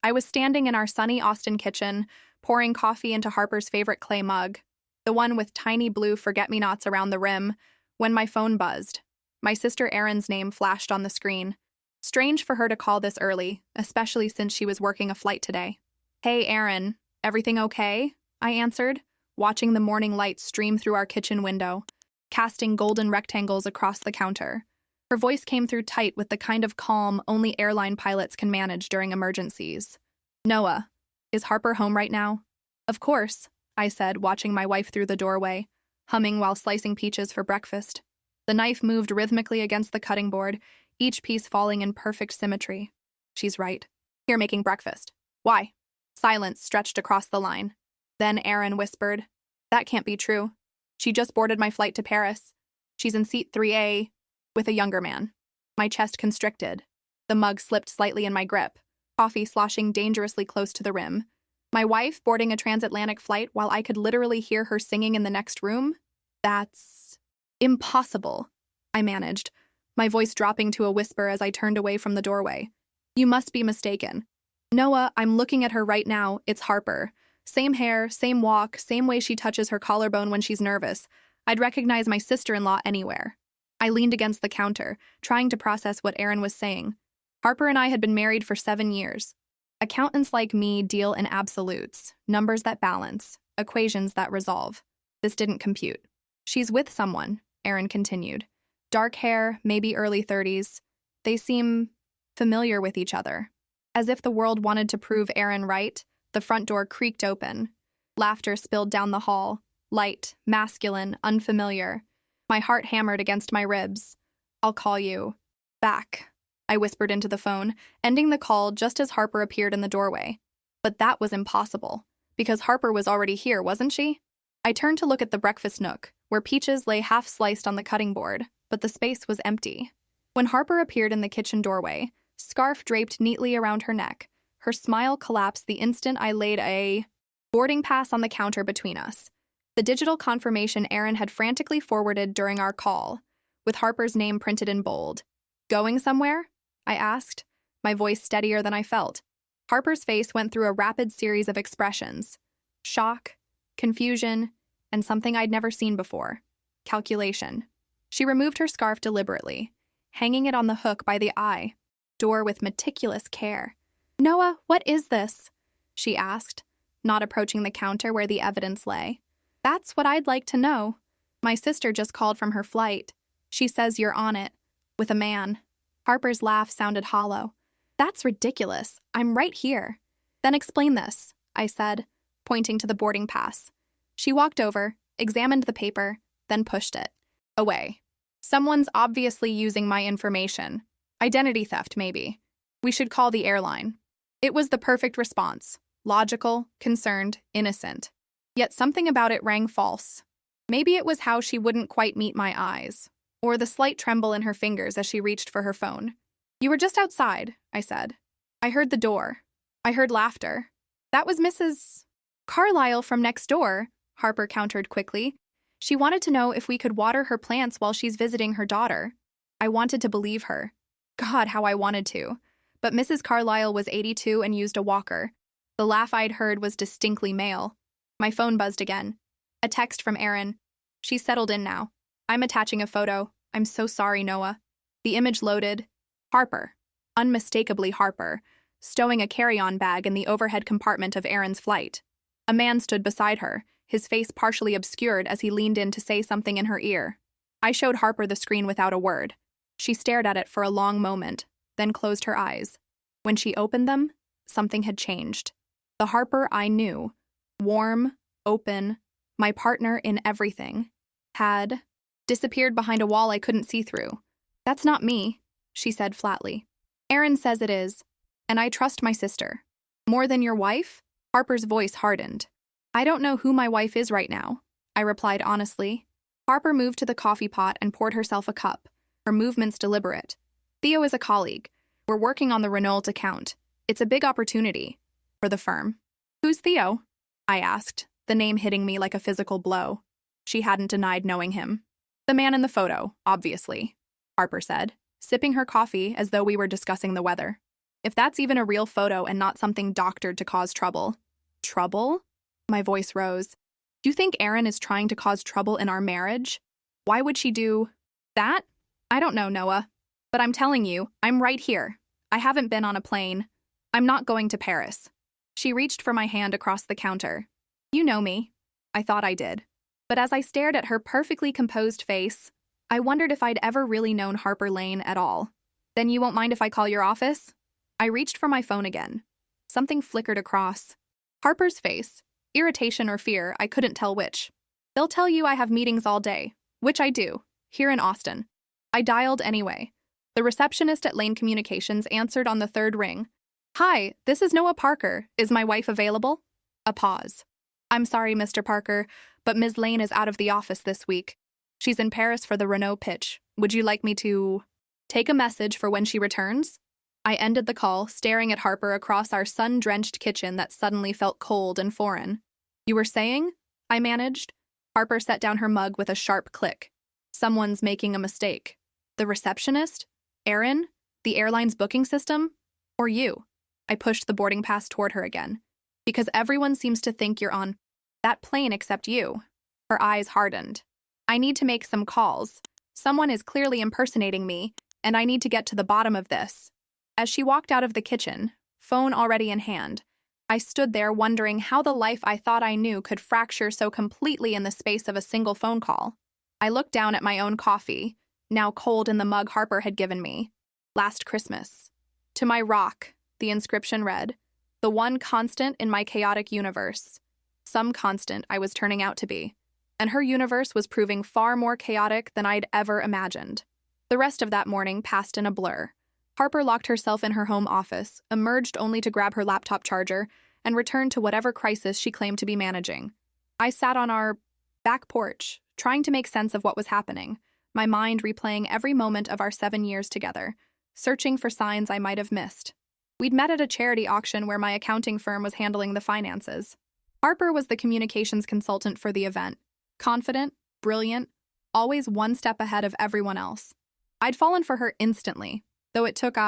I was standing in our sunny Austin kitchen, pouring coffee into Harper's favorite clay mug, the one with tiny blue forget-me-nots around the rim, when my phone buzzed. My sister Erin's name flashed on the screen. Strange for her to call this early, especially since she was working a flight today. "Hey, Erin, everything okay?" I answered, watching the morning light stream through our kitchen window, casting golden rectangles across the counter. Her voice came through tight with the kind of calm only airline pilots can manage during emergencies. "Noah, is Harper home right now?" "Of course," I said, watching my wife through the doorway, humming while slicing peaches for breakfast. The knife moved rhythmically against the cutting board, each piece falling in perfect symmetry. "She's right. Here making breakfast." "Why?" Silence stretched across the line. Then Erin whispered, "That can't be true. She just boarded my flight to Paris. She's in seat 3A with a younger man." My chest constricted. The mug slipped slightly in my grip, coffee sloshing dangerously close to the rim. My wife boarding a transatlantic flight while I could literally hear her singing in the next room? That's impossible, I managed, my voice dropping to a whisper as I turned away from the doorway. "You must be mistaken. Noah, I'm looking at her right now. It's Harper. Same hair, same walk, same way she touches her collarbone when she's nervous. I'd recognize my sister-in-law anywhere." I leaned against the counter, trying to process what Erin was saying. Harper and I had been married for 7 years. Accountants like me deal in absolutes, numbers that balance, equations that resolve. This didn't compute. "She's with someone," Erin continued. "Dark hair, maybe early 30s. They seem familiar with each other." As if the world wanted to prove Erin right, the front door creaked open. Laughter spilled down the hall, light, masculine, unfamiliar. My heart hammered against my ribs. "I'll call you back," I whispered into the phone, ending the call just as Harper appeared in the doorway. But that was impossible, because Harper was already here, wasn't she? I turned to look at the breakfast nook, where peaches lay half-sliced on the cutting board, but the space was empty. When Harper appeared in the kitchen doorway, scarf draped neatly around her neck, her smile collapsed the instant I laid a boarding pass on the counter between us. The digital confirmation Erin had frantically forwarded during our call, with Harper's name printed in bold. "Going somewhere?" I asked, my voice steadier than I felt. Harper's face went through a rapid series of expressions. Shock, confusion, and something I'd never seen before. Calculation. She removed her scarf deliberately, hanging it on the hook by the eye door with meticulous care. "Noah, what is this?" she asked, not approaching the counter where the evidence lay. "That's what I'd like to know. My sister just called from her flight. She says you're on it, with a man." Harper's laugh sounded hollow. "That's ridiculous. I'm right here." "Then explain this," I said, pointing to the boarding pass. She walked over, examined the paper, then pushed it away. "Someone's obviously using my information. Identity theft, maybe. We should call the airline." It was the perfect response. Logical, concerned, innocent. Yet something about it rang false. Maybe it was how she wouldn't quite meet my eyes, or the slight tremble in her fingers as she reached for her phone. "You were just outside," I said. "I heard the door. I heard laughter." "That was Mrs. Carlyle from next door," Harper countered quickly. "She wanted to know if we could water her plants while she's visiting her daughter." I wanted to believe her. God, how I wanted to. But Mrs. Carlyle was 82 and used a walker. The laugh I'd heard was distinctly male. My phone buzzed again. A text from Erin. "She's settled in now. I'm attaching a photo. I'm so sorry, Noah." The image loaded. Harper, unmistakably Harper, stowing a carry-on bag in the overhead compartment of Erin's flight. A man stood beside her, his face partially obscured as he leaned in to say something in her ear. I showed Harper the screen without a word. She stared at it for a long moment, then closed her eyes. When she opened them, something had changed. The Harper I knew, warm, open, my partner in everything, had disappeared behind a wall I couldn't see through. "That's not me," she said flatly. "Erin says it is, and I trust my sister." "More than your wife?" Harper's voice hardened. "I don't know who my wife is right now," I replied honestly. Harper moved to the coffee pot and poured herself a cup, her movements deliberate. "Theo is a colleague. We're working on the Renault account. It's a big opportunity for the firm." "Who's Theo?" I asked, the name hitting me like a physical blow. She hadn't denied knowing him. "The man in the photo, obviously," Harper said, sipping her coffee as though we were discussing the weather. If that's even a real photo and not something doctored to cause trouble. Trouble? My voice rose. Do you think Erin is trying to cause trouble in our marriage? Why would she do that? I don't know, Noah. But I'm telling you, I'm right here. I haven't been on a plane. I'm not going to Paris. She reached for my hand across the counter. You know me. I thought I did. But as I stared at her perfectly composed face, I wondered if I'd ever really known Harper Lane at all. Then you won't mind if I call your office? I reached for my phone again. Something flickered across. Harper's face. Irritation or fear, I couldn't tell which. They'll tell you I have meetings all day, which I do, here in Austin. I dialed anyway. The receptionist at Lane Communications answered on the third ring. Hi, this is Noah Parker. Is my wife available? A pause. I'm sorry, Mr. Parker, but Ms. Lane is out of the office this week. She's in Paris for the Renault pitch. Would you like me to take a message for when she returns? I ended the call, staring at Harper across our sun-drenched kitchen that suddenly felt cold and foreign. You were saying? I managed. Harper set down her mug with a sharp click. Someone's making a mistake. The receptionist? Erin? The airline's booking system? Or you? I pushed the boarding pass toward her again. Because everyone seems to think you're on that plane except you. Her eyes hardened. I need to make some calls. Someone is clearly impersonating me, and I need to get to the bottom of this. As she walked out of the kitchen, phone already in hand, I stood there wondering how the life I thought I knew could fracture so completely in the space of a single phone call. I looked down at my own coffee, now cold in the mug Harper had given me. Last Christmas. To my rock, the inscription read, the one constant in my chaotic universe. Some constant I was turning out to be. And her universe was proving far more chaotic than I'd ever imagined. The rest of that morning passed in a blur. Harper locked herself in her home office, emerged only to grab her laptop charger, and returned to whatever crisis she claimed to be managing. I sat on our back porch, trying to make sense of what was happening, my mind replaying every moment of our 7 years together, searching for signs I might have missed. We'd met at a charity auction where my accounting firm was handling the finances. Harper was the communications consultant for the event. Confident, brilliant, always one step ahead of everyone else. I'd fallen for her instantly, though it took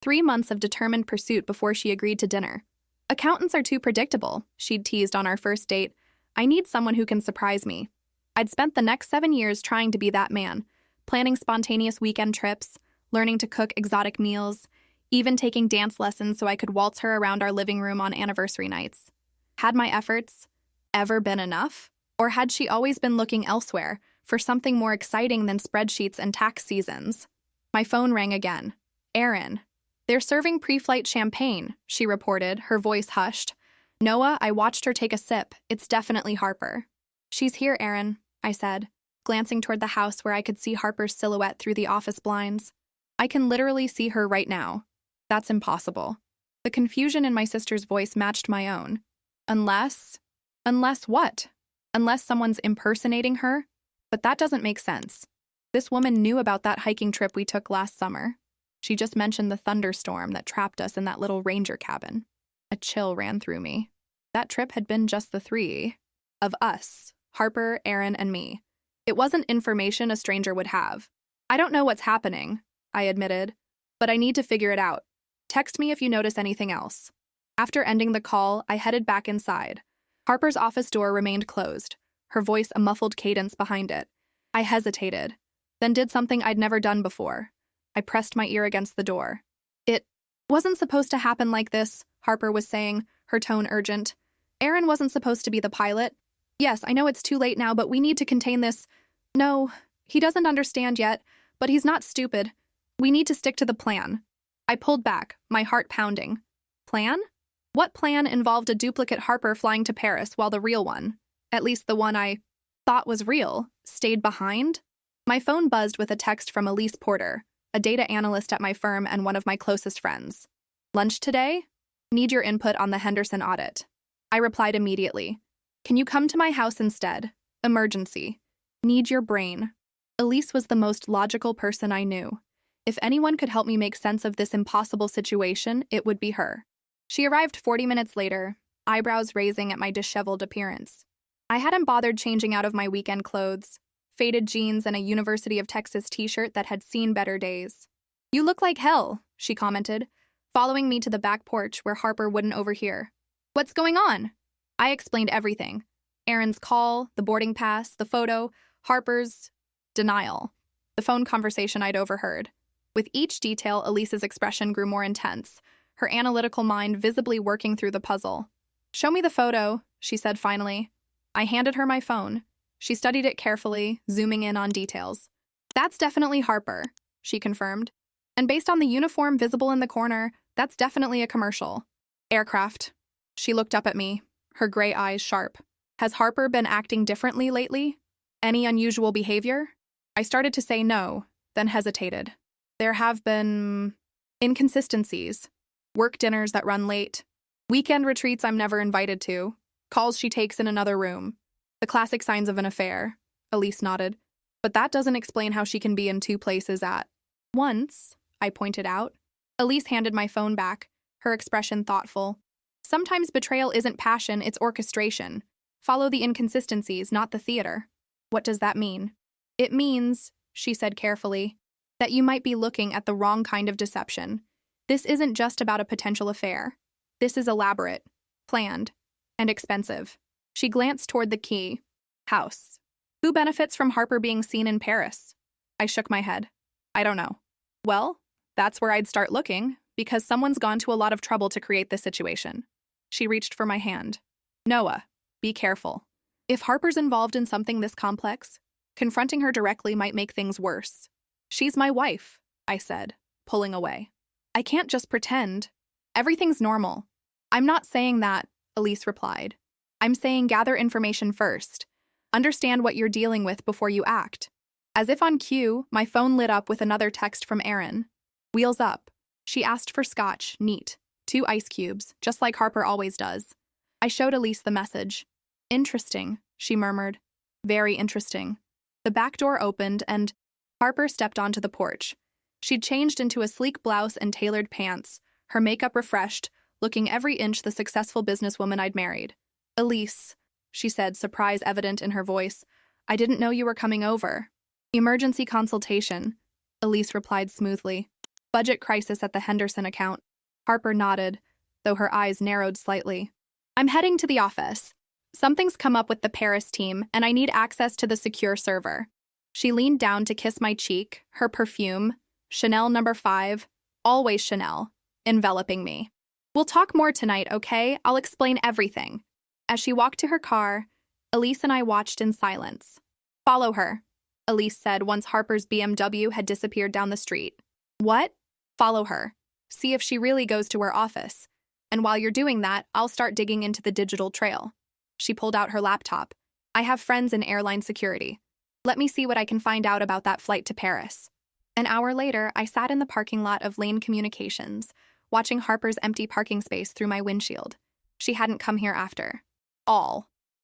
3 months of determined pursuit before she agreed to dinner. Accountants are too predictable, she'd teased on our first date. I need someone who can surprise me. I'd spent the next 7 years trying to be that man, planning spontaneous weekend trips, learning to cook exotic meals, even taking dance lessons so I could waltz her around our living room on anniversary nights. Had my efforts ever been enough? Or had she always been looking elsewhere for something more exciting than spreadsheets and tax seasons? My phone rang again. Erin. They're serving pre-flight champagne, she reported, her voice hushed. Noah, I watched her take a sip. It's definitely Harper. She's here, Erin, I said, glancing toward the house where I could see Harper's silhouette through the office blinds. I can literally see her right now. That's impossible. The confusion in my sister's voice matched my own. Unless what? Unless someone's impersonating her? But that doesn't make sense. This woman knew about that hiking trip we took last summer. She just mentioned the thunderstorm that trapped us in that little ranger cabin. A chill ran through me. That trip had been just the three of us, Harper, Erin, and me. It wasn't information a stranger would have. I don't know what's happening, I admitted, but I need to figure it out. Text me if you notice anything else. After ending the call, I headed back inside. Harper's office door remained closed, her voice a muffled cadence behind it. I hesitated, then did something I'd never done before. I pressed my ear against the door. It wasn't supposed to happen like this, Harper was saying, her tone urgent. Erin wasn't supposed to be the pilot. Yes, I know it's too late now, but we need to contain this. No, he doesn't understand yet, but he's not stupid. We need to stick to the plan. I pulled back, my heart pounding. Plan? What plan involved a duplicate Harper flying to Paris while the real one, at least the one I thought was real, stayed behind? My phone buzzed with a text from Elise Porter, a data analyst at my firm and one of my closest friends. Lunch today? Need your input on the Henderson audit. I replied immediately. Can you come to my house instead? Emergency. Need your brain. Elise was the most logical person I knew. If anyone could help me make sense of this impossible situation, it would be her. She arrived 40 minutes later, eyebrows raising at my disheveled appearance. I hadn't bothered changing out of my weekend clothes, faded jeans and a University of Texas t-shirt that had seen better days. You look like hell, she commented. following me to the back porch where Harper wouldn't overhear. "What's going on?" I explained everything. Aaron's call, the boarding pass, the photo, Harper's denial, the phone conversation I'd overheard. With each detail, Elise's expression grew more intense, her analytical mind visibly working through the puzzle. "Show me the photo," she said finally. I handed her my phone. She studied it carefully, zooming in on details. "That's definitely Harper," she confirmed. "And based on the uniform visible in the corner, that's definitely a commercial. Aircraft." She looked up at me, her gray eyes sharp. "Has Harper been acting differently lately? Any unusual behavior?" I started to say no, then hesitated. "There have been inconsistencies. Work dinners that run late. Weekend retreats I'm never invited to. Calls she takes in another room. The classic signs of an affair," Elise nodded. "But that doesn't explain how she can be in two places at once," I pointed out. Elise handed my phone back, her expression thoughtful. "Sometimes betrayal isn't passion, it's orchestration. Follow the inconsistencies, not the theater." "What does that mean?" "It means," she said carefully, "that you might be looking at the wrong kind of deception. This isn't just about a potential affair. This is elaborate, planned, and expensive." She glanced toward the key. "House. Who benefits from Harper being seen in Paris?" I shook my head. "I don't know." "Well, that's where I'd start looking, because someone's gone to a lot of trouble to create this situation." She reached for my hand. "Noah, be careful. If Harper's involved in something this complex, confronting her directly might make things worse." "She's my wife," I said, pulling away. "I can't just pretend. Everything's normal." "I'm not saying that," Elise replied. "I'm saying gather information first. Understand what you're dealing with before you act." As if on cue, my phone lit up with another text from Erin. "Wheels up." She asked for scotch, neat. 2 ice cubes, just like Harper always does. I showed Elise the message. "Interesting," she murmured. "Very interesting." The back door opened and Harper stepped onto the porch. She'd changed into a sleek blouse and tailored pants, her makeup refreshed, looking every inch the successful businesswoman I'd married. "Elise," she said, surprise evident in her voice, "I didn't know you were coming over." "Emergency consultation," Elise replied smoothly. "Budget crisis at the Henderson account." Harper nodded, though her eyes narrowed slightly. "I'm heading to the office. Something's come up with the Paris team, and I need access to the secure server." She leaned down to kiss my cheek, her perfume, Chanel No. 5, always Chanel, enveloping me. "We'll talk more tonight, okay? I'll explain everything." As she walked to her car, Elise and I watched in silence. "Follow her," Elise said once Harper's BMW had disappeared down the street. "What?" "Follow her. See if she really goes to her office. And while you're doing that, I'll start digging into the digital trail." She pulled out her laptop. "I have friends in airline security. Let me see what I can find out about that flight to Paris." An hour later, I sat in the parking lot of Lane Communications, watching Harper's empty parking space through my windshield. She hadn't come here after.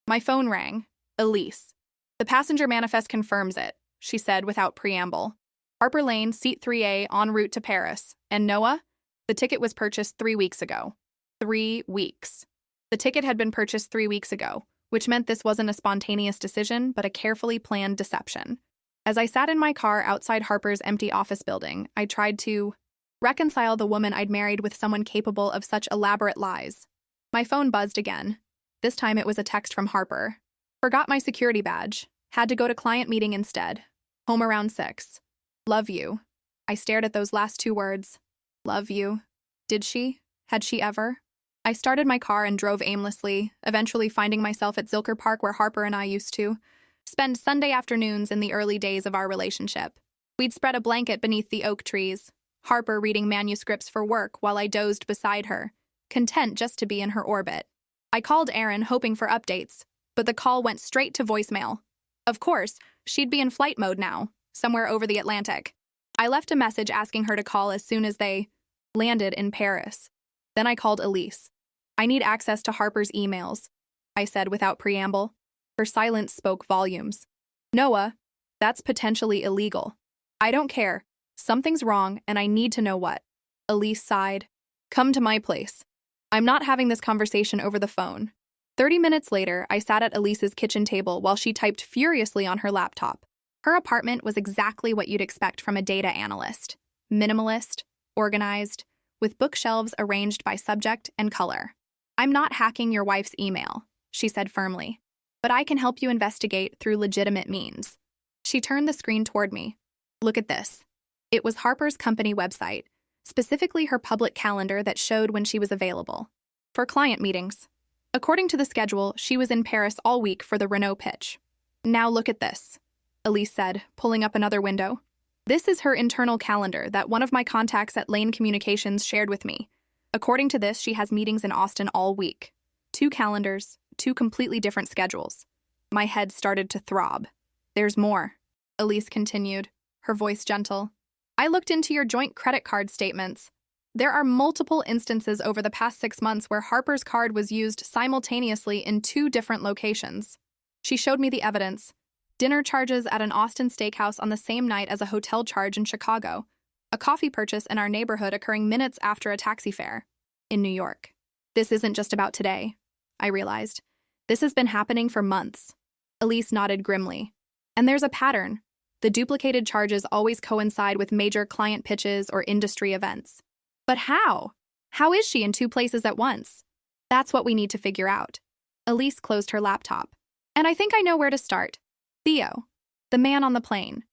My phone rang. Elise. "The passenger manifest confirms it," she said without preamble. "Harper Lane, seat 3A, en route to Paris. And Noah? The ticket was purchased 3 weeks ago." 3 weeks. The ticket had been purchased 3 weeks ago, which meant this wasn't a spontaneous decision, but a carefully planned deception. As I sat in my car outside Harper's empty office building, I tried to reconcile the woman I'd married with someone capable of such elaborate lies. My phone buzzed again. This time it was a text from Harper. "Forgot my security badge. Had to go to client meeting instead. Home around 6. Love you." I stared at those last 2 words. Love you. Did she? Had she ever? I started my car and drove aimlessly, eventually finding myself at Zilker Park where Harper and I used to spend Sunday afternoons in the early days of our relationship. We'd spread a blanket beneath the oak trees, Harper reading manuscripts for work while I dozed beside her, content just to be in her orbit. I called Erin hoping for updates, but the call went straight to voicemail. Of course, she'd be in flight mode now, somewhere over the Atlantic. I left a message asking her to call as soon as they landed in Paris. Then I called Elise. "I need access to Harper's emails," I said without preamble. Her silence spoke volumes. "Noah, that's potentially illegal." "I don't care. Something's wrong, and I need to know what." Elise sighed. "Come to my place. I'm not having this conversation over the phone." 30 minutes later, I sat at Elise's kitchen table while she typed furiously on her laptop. Her apartment was exactly what you'd expect from a data analyst. Minimalist, organized, with bookshelves arranged by subject and color. "I'm not hacking your wife's email," she said firmly, "but I can help you investigate through legitimate means." She turned the screen toward me. "Look at this." It was Harper's company website, specifically her public calendar that showed when she was available for client meetings. According to the schedule, she was in Paris all week for the Renault pitch. "Now look at this," Elise said, pulling up another window. "This is her internal calendar that one of my contacts at Lane Communications shared with me. According to this, she has meetings in Austin all week. 2 calendars, 2 completely different schedules." My head started to throb. "There's more," Elise continued, her voice gentle. "I looked into your joint credit card statements. There are multiple instances over the past 6 months where Harper's card was used simultaneously in 2 different locations." She showed me the evidence. Dinner charges at an Austin steakhouse on the same night as a hotel charge in Chicago. A coffee purchase in our neighborhood occurring minutes after a taxi fare in New York. "This isn't just about today," I realized. "This has been happening for months." Elise nodded grimly. "And there's a pattern. The duplicated charges always coincide with major client pitches or industry events." "But how? How is she in 2 places at once?" "That's what we need to figure out." Elise closed her laptop. "And I think I know where to start. Theo, the man on the plane."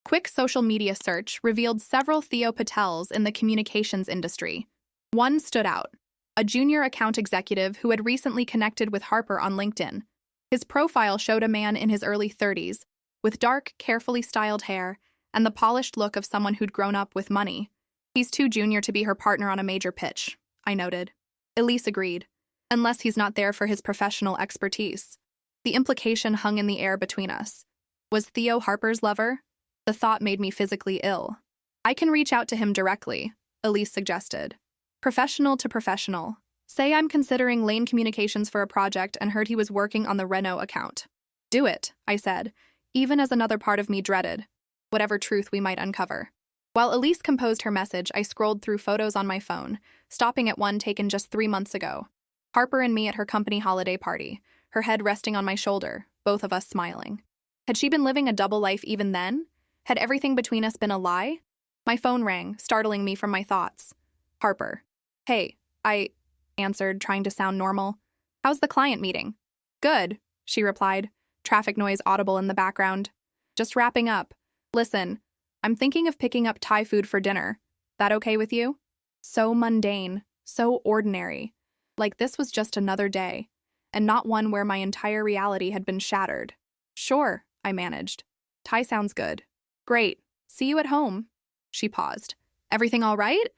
Quick social media search revealed several Theo Patels in the communications industry. One stood out, a junior account executive who had recently connected with Harper on LinkedIn. His profile showed a man in his early 30s, with dark, carefully styled hair and the polished look of someone who'd grown up with money. "He's too junior to be her partner on a major pitch," I noted. Elise agreed, "unless he's not there for his professional expertise." The implication hung in the air between us. Was Theo Harper's lover? The thought made me physically ill. "I can reach out to him directly," Elise suggested. "Professional to professional. Say I'm considering Lane Communications for a project and heard he was working on the Renault account." "Do it," I said, even as another part of me dreaded whatever truth we might uncover. While Elise composed her message, I scrolled through photos on my phone, stopping at one taken just 3 months ago. Harper and me at her company holiday party, her head resting on my shoulder, both of us smiling. Had she been living a double life even then? Had everything between us been a lie? My phone rang, startling me from my thoughts. "Harper." "Hey," I answered, trying to sound normal. "How's the client meeting?" "Good," she replied, traffic noise audible in the background. "Just wrapping up. Listen, I'm thinking of picking up Thai food for dinner. That okay with you?" So mundane, so ordinary. Like this was just another day, and not one where my entire reality had been shattered. "Sure," I managed. "Thai sounds good." "Great. See you at home." She paused. "Everything all right?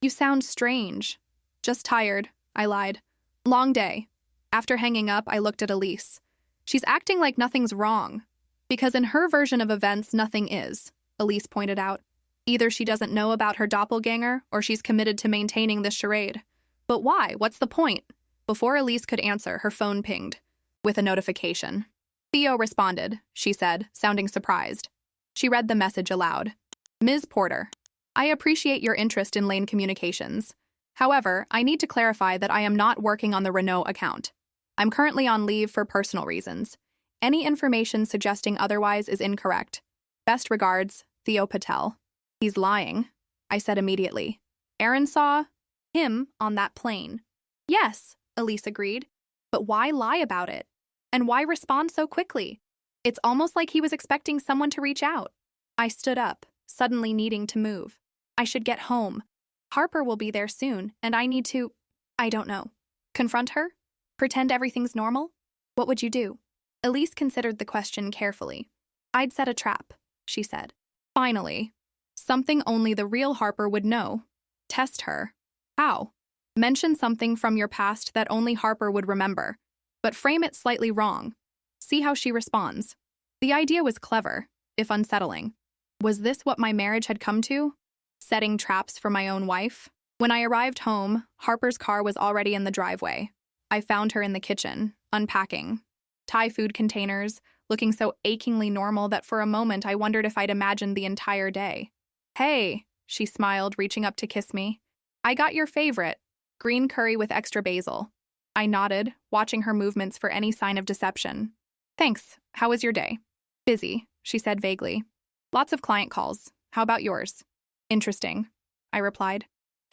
You sound strange." "Just tired," I lied. "Long day." After hanging up, I looked at Elise. "She's acting like nothing's wrong." "Because in her version of events, nothing is," Elise pointed out. "Either she doesn't know about her doppelganger, or she's committed to maintaining this charade." "But why? What's the point?" Before Elise could answer, her phone pinged with a notification. "Theo responded," she said, sounding surprised. She read the message aloud. "Ms. Porter, I appreciate your interest in Lane Communications. However, I need to clarify that I am not working on the Renault account. I'm currently on leave for personal reasons. Any information suggesting otherwise is incorrect. Best regards, Theo Patel." "He's lying," I said immediately. "Aaron saw him on that plane." "Yes," Elise agreed. "But why lie about it? And why respond so quickly? It's almost like he was expecting someone to reach out." I stood up, suddenly needing to move. "I should get home. Harper will be there soon, and I need to, I don't know, confront her? Pretend everything's normal? What would you do?" Elise considered the question carefully. "I'd set a trap," she said. "Finally. Something only the real Harper would know. Test her." "How?" "Mention something from your past that only Harper would remember, but frame it slightly wrong. See how she responds." The idea was clever, if unsettling. Was this what my marriage had come to? Setting traps for my own wife? When I arrived home, Harper's car was already in the driveway. I found her in the kitchen, unpacking. Thai food containers, looking so achingly normal that for a moment I wondered if I'd imagined the entire day. "Hey," she smiled, reaching up to kiss me. "I got your favorite, green curry with extra basil." I nodded, watching her movements for any sign of deception. "Thanks. How was your day?" "Busy," she said vaguely. "Lots of client calls. How about yours?" "Interesting," I replied.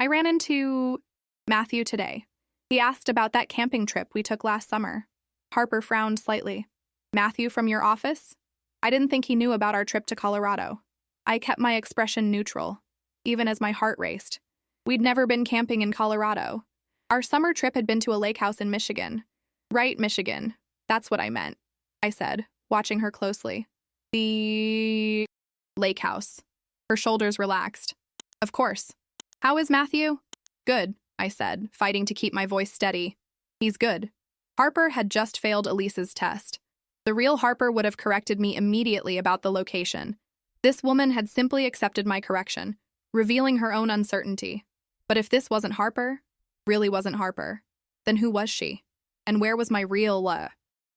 I ran into Matthew today. He asked about that camping trip we took last summer. Harper frowned slightly. Matthew from your office? I didn't think he knew about our trip to Colorado. I kept my expression neutral, even as my heart raced. We'd never been camping in Colorado. Our summer trip had been to a lake house in Michigan. Right, Michigan. That's what I meant, I said, watching her closely. The lake house. Her shoulders relaxed. Of course. How is Matthew? Good, I said, fighting to keep my voice steady. He's good. Harper had just failed Elise's test. The real Harper would have corrected me immediately about the location. This woman had simply accepted my correction, revealing her own uncertainty. But if this wasn't Harper, really wasn't Harper, then who was she? And where was my real,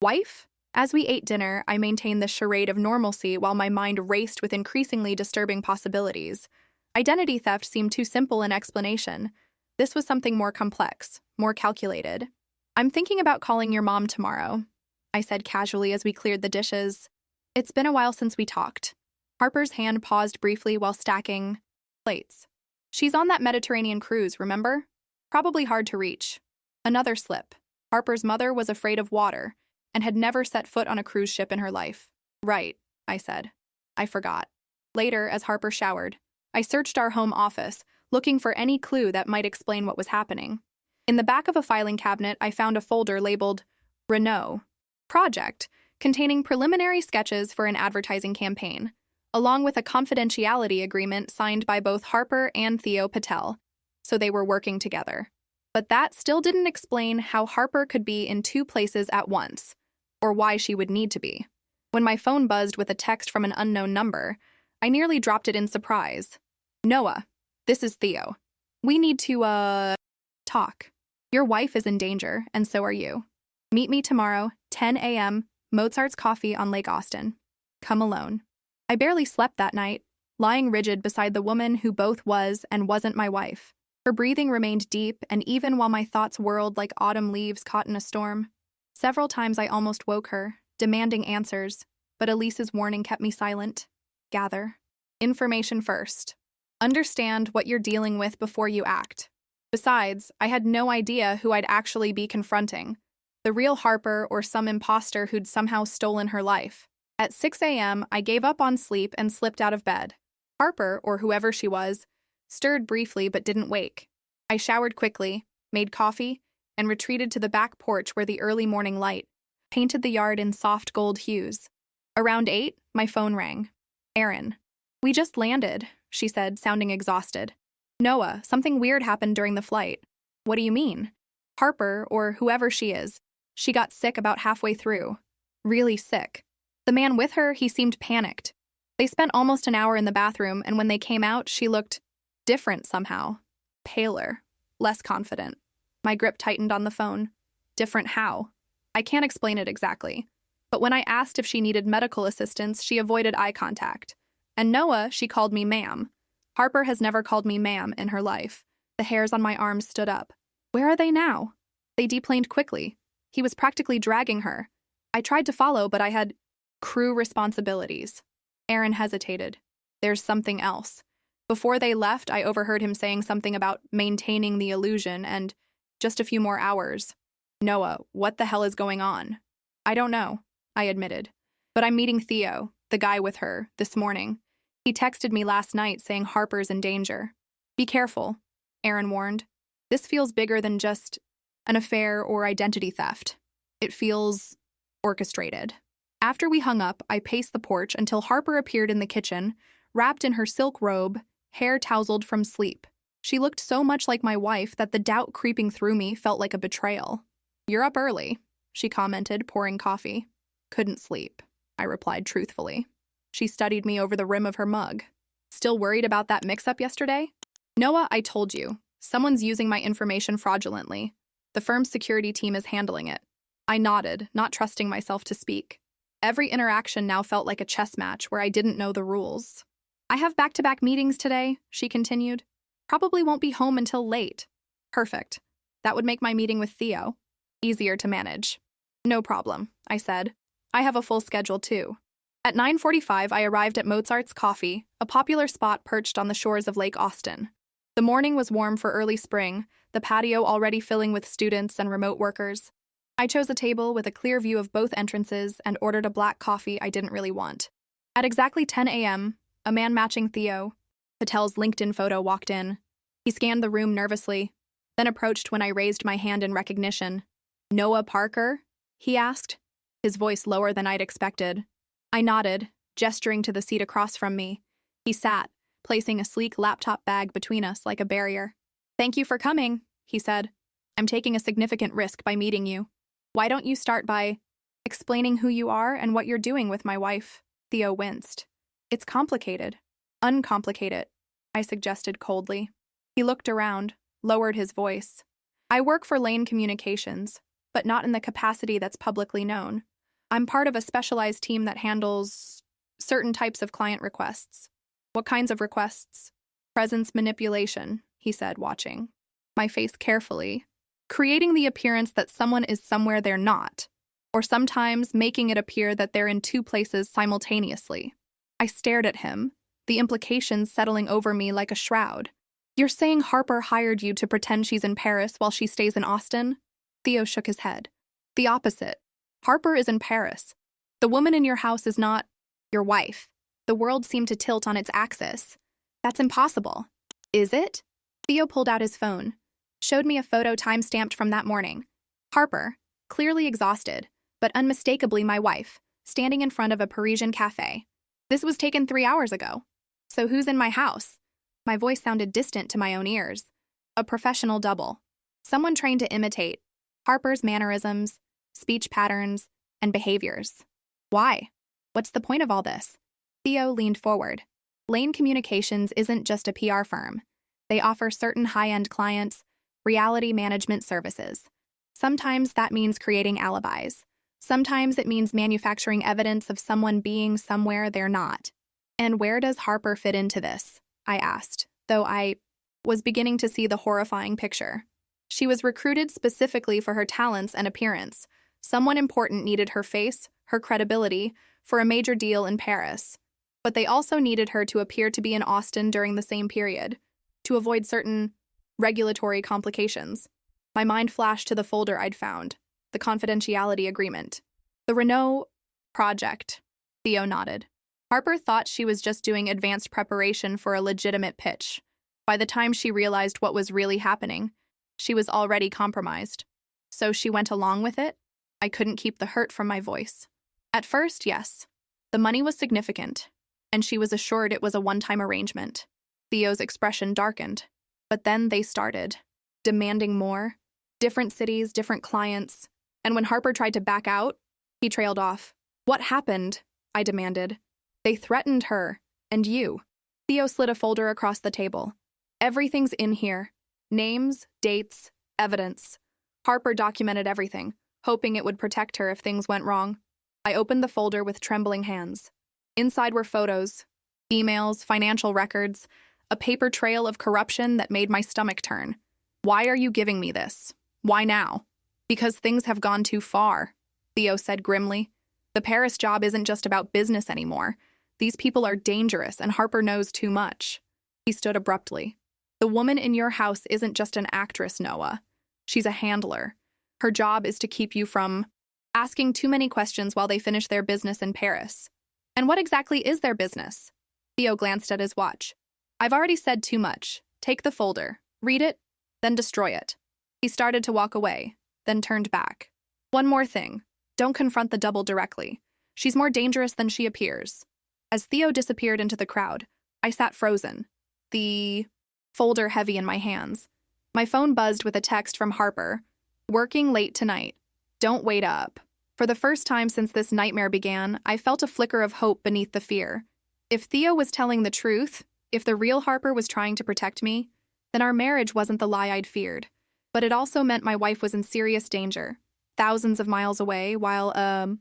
wife? As we ate dinner, I maintained the charade of normalcy while my mind raced with increasingly disturbing possibilities. Identity theft seemed too simple an explanation. This was something more complex, more calculated. I'm thinking about calling your mom tomorrow, I said casually as we cleared the dishes. It's been a while since we talked. Harper's hand paused briefly while stacking plates. She's on that Mediterranean cruise, remember? Probably hard to reach. Another slip. Harper's mother was afraid of water and had never set foot on a cruise ship in her life. Right, I said. I forgot. Later, as Harper showered, I searched our home office, looking for any clue that might explain what was happening. In the back of a filing cabinet, I found a folder labeled Renault Project, containing preliminary sketches for an advertising campaign, along with a confidentiality agreement signed by both Harper and Theo Patel, so they were working together. But that still didn't explain how Harper could be in two places at once, or why she would need to be. When my phone buzzed with a text from an unknown number, I nearly dropped it in surprise. Noah, this is Theo. We need to, talk. Your wife is in danger, and so are you. Meet me tomorrow, 10 a.m., Mozart's Coffee on Lake Austin. Come alone. I barely slept that night, lying rigid beside the woman who both was and wasn't my wife. Her breathing remained deep, and even while my thoughts whirled like autumn leaves caught in a storm. Several times I almost woke her, demanding answers, but Elise's warning kept me silent. Gather. Information first. Understand what you're dealing with before you act. Besides, I had no idea who I'd actually be confronting. The real Harper or some imposter who'd somehow stolen her life. At 6 a.m., I gave up on sleep and slipped out of bed. Harper, or whoever she was, stirred briefly but didn't wake. I showered quickly, made coffee, and retreated to the back porch where the early morning light painted the yard in soft gold hues. Around 8, my phone rang. Erin. We just landed, she said, sounding exhausted. Noah, something weird happened during the flight. What do you mean? Harper, or whoever she is, she got sick about halfway through. Really sick. The man with her, he seemed panicked. They spent almost an hour in the bathroom, and when they came out, she looked different somehow. Paler. Less confident. My grip tightened on the phone. Different how? I can't explain it exactly. But when I asked if she needed medical assistance, she avoided eye contact. And Noah, she called me ma'am. Harper has never called me ma'am in her life. The hairs on my arms stood up. Where are they now? They deplaned quickly. He was practically dragging her. I tried to follow, but I had crew responsibilities. Erin hesitated. There's something else. Before they left, I overheard him saying something about maintaining the illusion and just a few more hours. Noah, what the hell is going on? I don't know, I admitted. But I'm meeting Theo, the guy with her, this morning. He texted me last night saying Harper's in danger. Be careful, Erin warned. This feels bigger than just an affair or identity theft. It feels orchestrated. After we hung up, I paced the porch until Harper appeared in the kitchen, wrapped in her silk robe, hair tousled from sleep. She looked so much like my wife that the doubt creeping through me felt like a betrayal. You're up early, she commented, pouring coffee. Couldn't sleep, I replied truthfully. She studied me over the rim of her mug. Still worried about that mix-up yesterday? Noah, I told you. Someone's using my information fraudulently. The firm's security team is handling it. I nodded, not trusting myself to speak. Every interaction now felt like a chess match where I didn't know the rules. I have back-to-back meetings today, she continued. Probably won't be home until late. Perfect. That would make my meeting with Theo easier to manage. No problem, I said. I have a full schedule too. At 9:45, I arrived at Mozart's Coffee, a popular spot perched on the shores of Lake Austin. The morning was warm for early spring, the patio already filling with students and remote workers. I chose a table with a clear view of both entrances and ordered a black coffee I didn't really want. At exactly 10 a.m., a man matching Theo Patel's LinkedIn photo walked in. He scanned the room nervously, then approached when I raised my hand in recognition. "Noah Parker?" he asked, his voice lower than I'd expected. I nodded, gesturing to the seat across from me. He sat, placing a sleek laptop bag between us like a barrier. "Thank you for coming," he said. "I'm taking a significant risk by meeting you. Why don't you start by explaining who you are and what you're doing with my wife?" Theo winced. "It's complicated." "Uncomplicate it," I suggested coldly. He looked around, lowered his voice. "I work for Lane Communications, but not in the capacity that's publicly known. I'm part of a specialized team that handles certain types of client requests." "What kinds of requests?" "Presence manipulation," he said, watching my face carefully. "Creating the appearance that someone is somewhere they're not, or sometimes making it appear that they're in two places simultaneously." I stared at him, the implications settling over me like a shroud. "You're saying Harper hired you to pretend she's in Paris while she stays in Austin?" Theo shook his head. "The opposite. Harper is in Paris. The woman in your house is not your wife." The world seemed to tilt on its axis. "That's impossible." "Is it?" Theo pulled out his phone, showed me a photo time-stamped from that morning. Harper, clearly exhausted, but unmistakably my wife, standing in front of a Parisian cafe. "This was taken 3 hours ago." "So who's in my house?" My voice sounded distant to my own ears. "A professional double. Someone trained to imitate Harper's mannerisms, speech patterns, and behaviors." "Why? What's the point of all this?" Theo leaned forward. "Lane Communications isn't just a PR firm. They offer certain high-end clients reality management services. Sometimes that means creating alibis. Sometimes it means manufacturing evidence of someone being somewhere they're not." "And where does Harper fit into this?" I asked, though I was beginning to see the horrifying picture. She was recruited specifically for her talents and appearance. Someone important needed her face, her credibility, for a major deal in Paris. But they also needed her to appear to be in Austin during the same period, to avoid certain regulatory complications. My mind flashed to the folder I'd found, the confidentiality agreement. "The Renault project," Theo nodded. Harper thought she was just doing advanced preparation for a legitimate pitch. By the time she realized what was really happening, she was already compromised. "So she went along with it?" I couldn't keep the hurt from my voice. "At first, yes. The money was significant, and she was assured it was a one-time arrangement." Theo's expression darkened. "But then they started demanding more. Different cities, different clients. And when Harper tried to back out, he trailed off." "What happened?" I demanded. "They threatened her. And you." Theo slid a folder across the table. "Everything's in here. Names, dates, evidence. Harper documented everything, hoping it would protect her if things went wrong." I opened the folder with trembling hands. Inside were photos, emails, financial records, a paper trail of corruption that made my stomach turn. "Why are you giving me this? Why now?" "Because things have gone too far," Theo said grimly. "The Paris job isn't just about business anymore. These people are dangerous, and Harper knows too much." He stood abruptly. "The woman in your house isn't just an actress, Noah. She's a handler. Her job is to keep you from asking too many questions while they finish their business in Paris." "And what exactly is their business?" Theo glanced at his watch. "I've already said too much. Take the folder, read it, then destroy it." He started to walk away, then turned back. "One more thing. Don't confront the double directly. She's more dangerous than she appears." As Theo disappeared into the crowd, I sat frozen, the folder heavy in my hands. My phone buzzed with a text from Harper. "Working late tonight. Don't wait up." For the first time since this nightmare began, I felt a flicker of hope beneath the fear. If Theo was telling the truth, if the real Harper was trying to protect me, then our marriage wasn't the lie I'd feared. But it also meant my wife was in serious danger, thousands of miles away, while a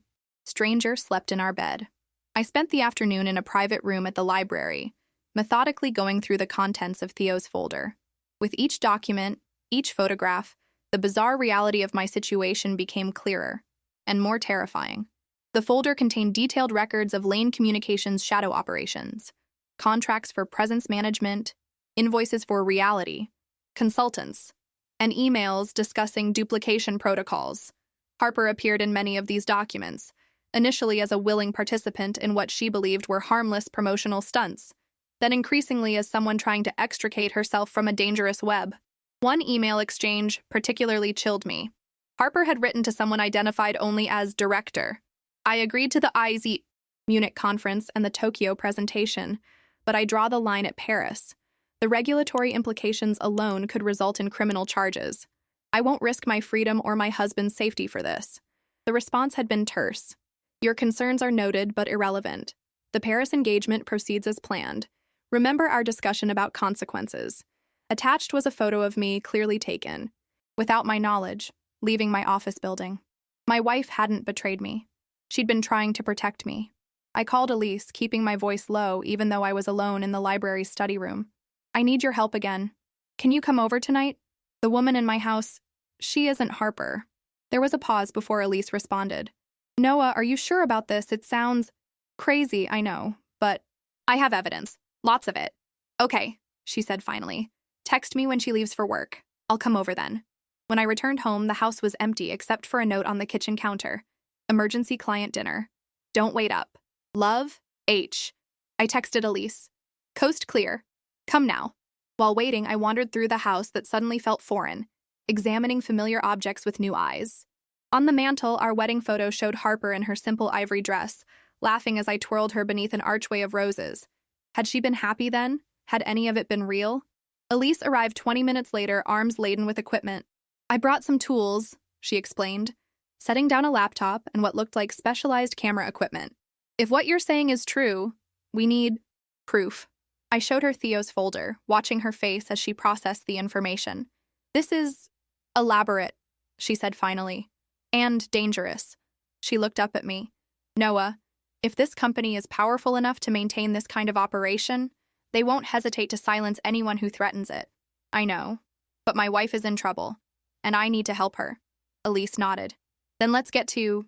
stranger slept in our bed. I spent the afternoon in a private room at the library, methodically going through the contents of Theo's folder. With each document, each photograph, the bizarre reality of my situation became clearer and more terrifying. The folder contained detailed records of Lane Communications' shadow operations, contracts for presence management, invoices for reality, consultants, and emails discussing duplication protocols. Harper appeared in many of these documents, initially as a willing participant in what she believed were harmless promotional stunts, then increasingly as someone trying to extricate herself from a dangerous web. One email exchange particularly chilled me. Harper had written to someone identified only as director. I agreed to the IZ Munich conference and the Tokyo presentation, but I draw the line at Paris. The regulatory implications alone could result in criminal charges. I won't risk my freedom or my husband's safety for this. The response had been terse. Your concerns are noted but irrelevant. The Paris engagement proceeds as planned. Remember our discussion about consequences. Attached was a photo of me clearly taken, without my knowledge, leaving my office building. My wife hadn't betrayed me. She'd been trying to protect me. I called Elise, keeping my voice low even though I was alone in the library's study room. I need your help again. Can you come over tonight? The woman in my house, she isn't Harper. There was a pause before Elise responded. Noah, are you sure about this? It sounds crazy, I know, but I have evidence. Lots of it. Okay, she said finally. Text me when she leaves for work. I'll come over then. When I returned home, the house was empty except for a note on the kitchen counter. Emergency client dinner. Don't wait up. Love, H. I texted Elise. Coast clear. Come now. While waiting, I wandered through the house that suddenly felt foreign, examining familiar objects with new eyes. On the mantel, our wedding photo showed Harper in her simple ivory dress, laughing as I twirled her beneath an archway of roses. Had she been happy then? Had any of it been real? Elise arrived 20 minutes later, arms laden with equipment. I brought some tools, she explained, setting down a laptop and what looked like specialized camera equipment. If what you're saying is true, we need proof. I showed her Theo's folder, watching her face as she processed the information. This is elaborate, she said finally, and dangerous. She looked up at me. Noah, if this company is powerful enough to maintain this kind of operation, they won't hesitate to silence anyone who threatens it. I know, but my wife is in trouble, and I need to help her. Elise nodded. Then let's get to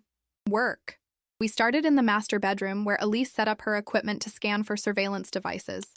work. We started in the master bedroom where Elise set up her equipment to scan for surveillance devices.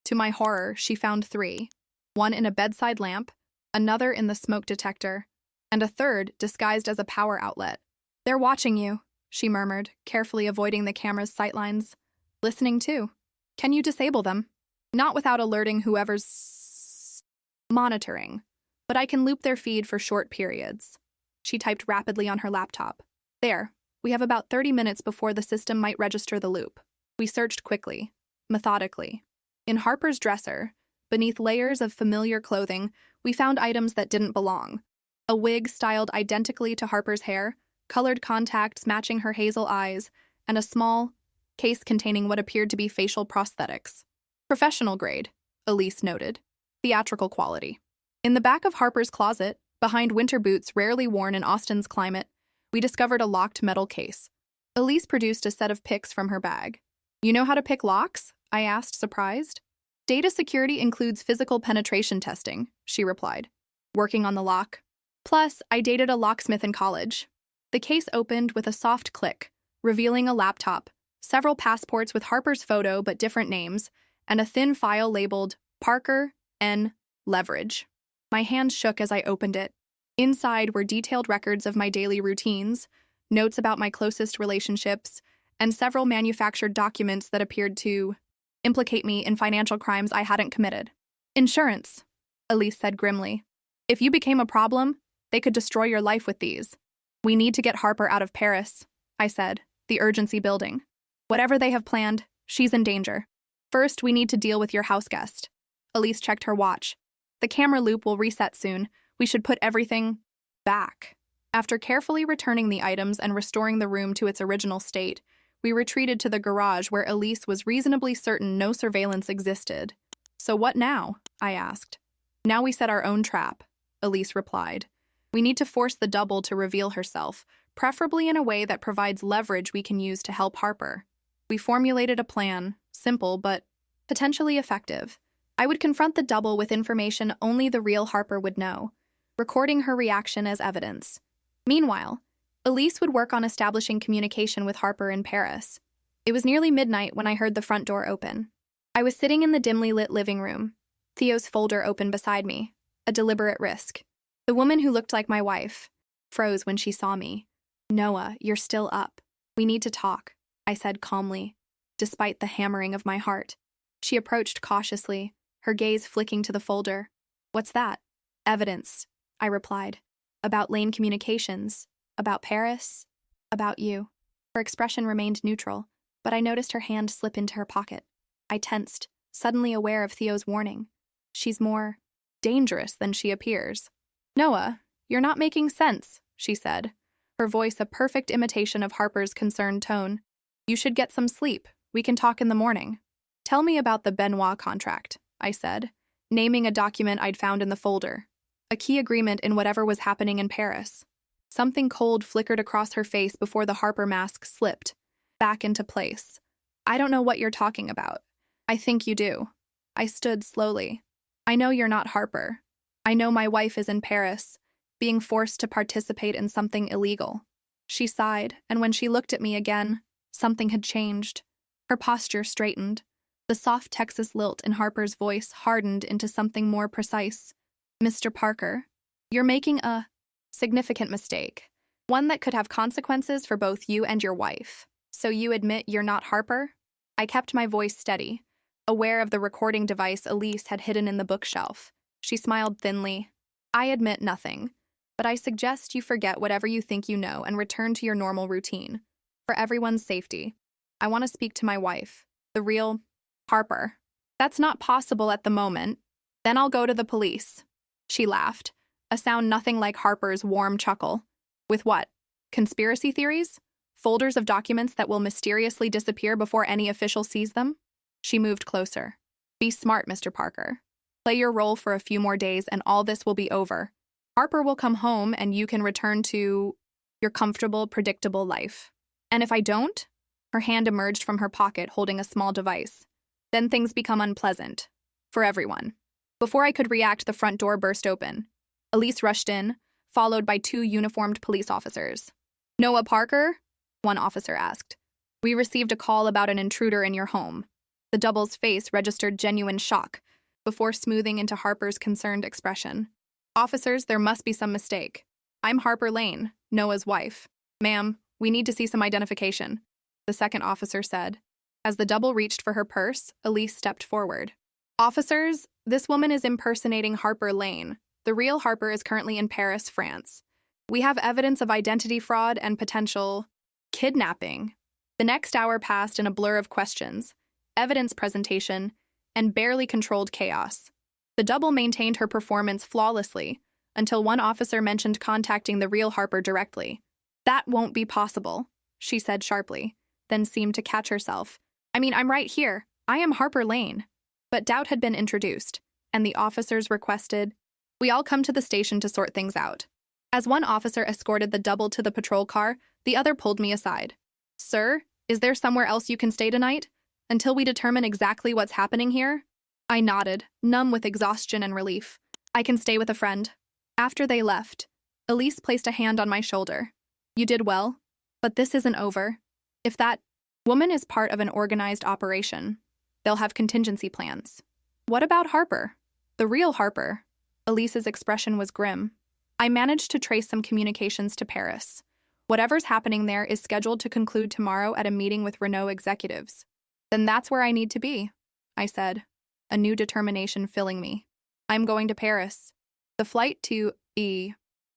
To my horror, she found 3. One in a bedside lamp, another in the smoke detector, and a third disguised as a power outlet. They're watching you, she murmured, carefully avoiding the camera's sightlines. Listening too. Can you disable them? Not without alerting whoever's monitoring, but I can loop their feed for short periods. She typed rapidly on her laptop. There, we have about 30 minutes before the system might register the loop. We searched quickly, methodically. In Harper's dresser, beneath layers of familiar clothing, we found items that didn't belong. A wig styled identically to Harper's hair, colored contacts matching her hazel eyes, and a small case containing what appeared to be facial prosthetics. Professional grade, Elise noted. Theatrical quality. In the back of Harper's closet, behind winter boots rarely worn in Austin's climate, we discovered a locked metal case. Elise produced a set of picks from her bag. You know how to pick locks? I asked, surprised. Data security includes physical penetration testing, she replied, working on the lock. Plus, I dated a locksmith in college. The case opened with a soft click, revealing a laptop, several passports with Harper's photo but different names, and a thin file labeled Parker N. Leverage. My hands shook as I opened it. Inside were detailed records of my daily routines, notes about my closest relationships, and several manufactured documents that appeared to implicate me in financial crimes I hadn't committed. Insurance, Elise said grimly. If you became a problem, they could destroy your life with these. We need to get Harper out of Paris, I said, the urgency building. Whatever they have planned, she's in danger. First, we need to deal with your houseguest. Elise checked her watch. The camera loop will reset soon. We should put everything back. After carefully returning the items and restoring the room to its original state, we retreated to the garage where Elise was reasonably certain no surveillance existed. So what now? I asked. Now we set our own trap, Elise replied. We need to force the double to reveal herself, preferably in a way that provides leverage we can use to help Harper. We formulated a plan, simple but potentially effective. I would confront the double with information only the real Harper would know, recording her reaction as evidence. Meanwhile, Elise would work on establishing communication with Harper in Paris. It was nearly midnight when I heard the front door open. I was sitting in the dimly lit living room. Theo's folder opened beside me, a deliberate risk. The woman who looked like my wife froze when she saw me. "Noah, you're still up. We need to talk," I said calmly, despite the hammering of my heart. She approached cautiously, her gaze flicking to the folder. "What's that?" "Evidence," I replied. "About Lane Communications, about Paris, about you." Her expression remained neutral, but I noticed her hand slip into her pocket. I tensed, suddenly aware of Theo's warning. "She's more dangerous than she appears." "Noah, you're not making sense," she said, her voice a perfect imitation of Harper's concerned tone. "You should get some sleep. We can talk in the morning." "Tell me about the Benoit contract," I said, naming a document I'd found in the folder. A key agreement in whatever was happening in Paris. Something cold flickered across her face before the Harper mask slipped back into place. "I don't know what you're talking about." "I think you do." I stood slowly. "I know you're not Harper. I know my wife is in Paris, being forced to participate in something illegal." She sighed, and when she looked at me again, something had changed. Her posture straightened. The soft Texas lilt in Harper's voice hardened into something more precise. "Mr. Parker, you're making a significant mistake, one that could have consequences for both you and your wife. So you admit you're not Harper?" I kept my voice steady, aware of the recording device Elise had hidden in the bookshelf. She smiled thinly. "I admit nothing, but I suggest you forget whatever you think you know and return to your normal routine. For everyone's safety, I want to speak to my wife, the real Harper." "That's not possible at the moment. Then I'll go to the police." She laughed, a sound nothing like Harper's warm chuckle. "With what? Conspiracy theories? Folders of documents that will mysteriously disappear before any official sees them?" She moved closer. "Be smart, Mr. Parker. Play your role for a few more days and all this will be over. Harper will come home and you can return to your comfortable, predictable life. And if I don't?" Her hand emerged from her pocket holding a small device. "Then things become unpleasant. For everyone." Before I could react, the front door burst open. Elise rushed in, followed by 2 uniformed police officers. "Noah Parker?" one officer asked. "We received a call about an intruder in your home." The double's face registered genuine shock before smoothing into Harper's concerned expression. "Officers, there must be some mistake. I'm Harper Lane, Noah's wife. Ma'am, we need to see some identification," the second officer said. As the double reached for her purse, Elise stepped forward. "Officers, this woman is impersonating Harper Lane. The real Harper is currently in Paris, France. We have evidence of identity fraud and potential kidnapping." The next hour passed in a blur of questions, evidence presentation, and barely controlled chaos. The double maintained her performance flawlessly until one officer mentioned contacting the real Harper directly. "That won't be possible," she said sharply, then seemed to catch herself. "I mean, I'm right here. I am Harper Lane." But doubt had been introduced, and the officers requested, "We all come to the station to sort things out." As one officer escorted the double to the patrol car, the other pulled me aside. "Sir, is there somewhere else you can stay tonight? Until we determine exactly what's happening here?" I nodded, numb with exhaustion and relief. "I can stay with a friend." After they left, Elise placed a hand on my shoulder. "You did well, but this isn't over. If that woman is part of an organized operation, they'll have contingency plans." "What about Harper? The real Harper?" Elise's expression was grim. "I managed to trace some communications to Paris. Whatever's happening there is scheduled to conclude tomorrow at a meeting with Renault executives." "Then that's where I need to be," I said, a new determination filling me. "I'm going to Paris." The flight to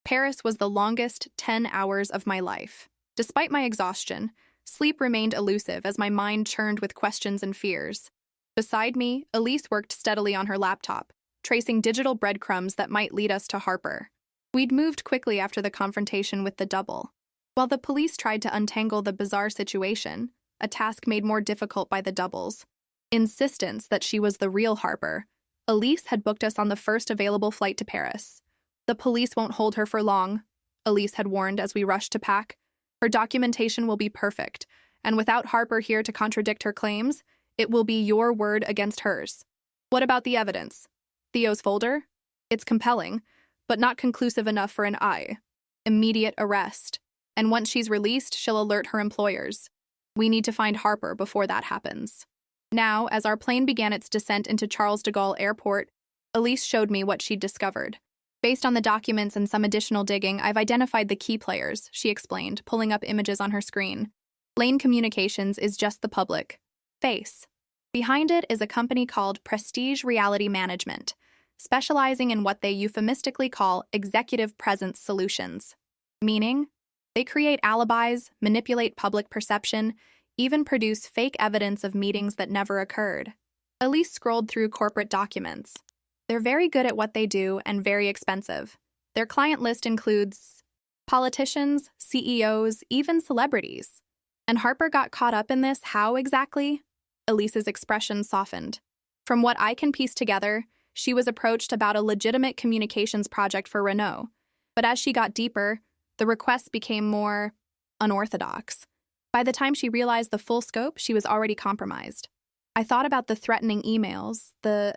Paris was the longest 10 hours of my life. Despite my exhaustion, sleep remained elusive as my mind churned with questions and fears. Beside me, Elise worked steadily on her laptop, tracing digital breadcrumbs that might lead us to Harper. We'd moved quickly after the confrontation with the double. While the police tried to untangle the bizarre situation, a task made more difficult by the double's insistence that she was the real Harper, Elise had booked us on the first available flight to Paris. "The police won't hold her for long," Elise had warned as we rushed to pack. "Her documentation will be perfect, and without Harper here to contradict her claims, it will be your word against hers." "What about the evidence?" "Theo's folder? It's compelling, but not conclusive enough for an immediate arrest. And once she's released, she'll alert her employers. We need to find Harper before that happens." Now, as our plane began its descent into Charles de Gaulle Airport, Elise showed me what she'd discovered. Based on the documents and some additional digging, I've identified the key players, she explained, pulling up images on her screen. Lane Communications is just the public face. Behind it is a company called Prestige Reality Management, specializing in what they euphemistically call executive presence solutions. Meaning, they create alibis, manipulate public perception, even produce fake evidence of meetings that never occurred. Elise scrolled through corporate documents. They're very good at what they do and very expensive. Their client list includes politicians, CEOs, even celebrities. And Harper got caught up in this, how exactly? Elise's expression softened. From what I can piece together, she was approached about a legitimate communications project for Renault. But as she got deeper, the requests became more unorthodox. By the time she realized the full scope, she was already compromised. I thought about the threatening emails, the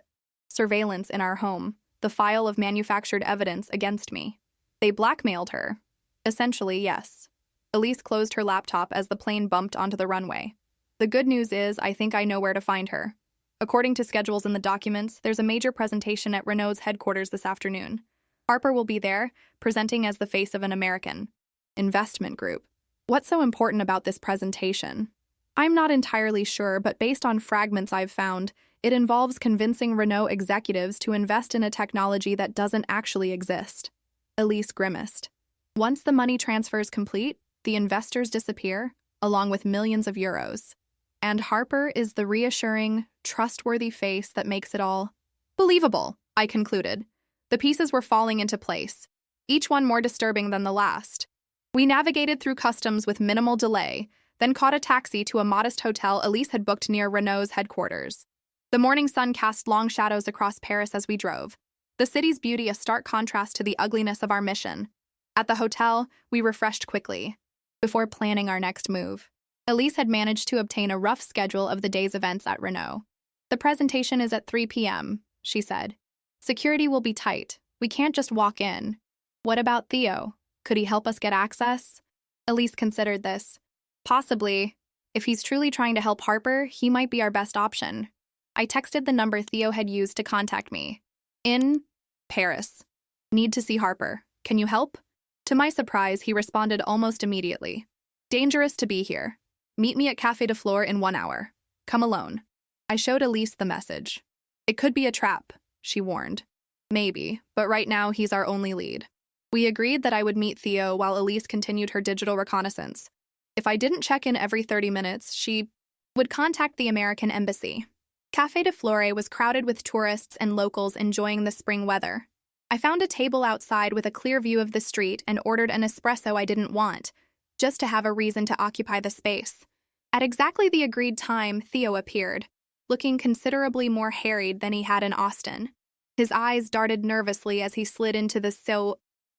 surveillance in our home, the file of manufactured evidence against me. They blackmailed her. Essentially, yes. Elise closed her laptop as the plane bumped onto the runway. The good news is, I think I know where to find her. According to schedules in the documents, there's a major presentation at Renault's headquarters this afternoon. Harper will be there, presenting as the face of an American investment group. What's so important about this presentation? I'm not entirely sure, but based on fragments I've found, it involves convincing Renault executives to invest in a technology that doesn't actually exist. Elise grimaced. Once the money transfer is complete, the investors disappear, along with millions of euros. And Harper is the reassuring, trustworthy face that makes it all believable, I concluded. The pieces were falling into place, each one more disturbing than the last. We navigated through customs with minimal delay, then caught a taxi to a modest hotel Elise had booked near Renault's headquarters. The morning sun cast long shadows across Paris as we drove, the city's beauty a stark contrast to the ugliness of our mission. At the hotel, we refreshed quickly, before planning our next move. Elise had managed to obtain a rough schedule of the day's events at Renault. The presentation is at 3 p.m., she said. Security will be tight. We can't just walk in. What about Theo? Could he help us get access? Elise considered this. Possibly. If he's truly trying to help Harper, he might be our best option. I texted the number Theo had used to contact me. In Paris. Need to see Harper. Can you help? To my surprise, he responded almost immediately. Dangerous to be here. Meet me at Café de Flore in 1 hour. Come alone. I showed Elise the message. It could be a trap, she warned. Maybe, but right now he's our only lead. We agreed that I would meet Theo while Elise continued her digital reconnaissance. If I didn't check in every 30 minutes, she would contact the American embassy. Café de Flore was crowded with tourists and locals enjoying the spring weather. I found a table outside with a clear view of the street and ordered an espresso I didn't want, just to have a reason to occupy the space. At exactly the agreed time, Theo appeared, looking considerably more harried than he had in Austin. His eyes darted nervously as he slid into the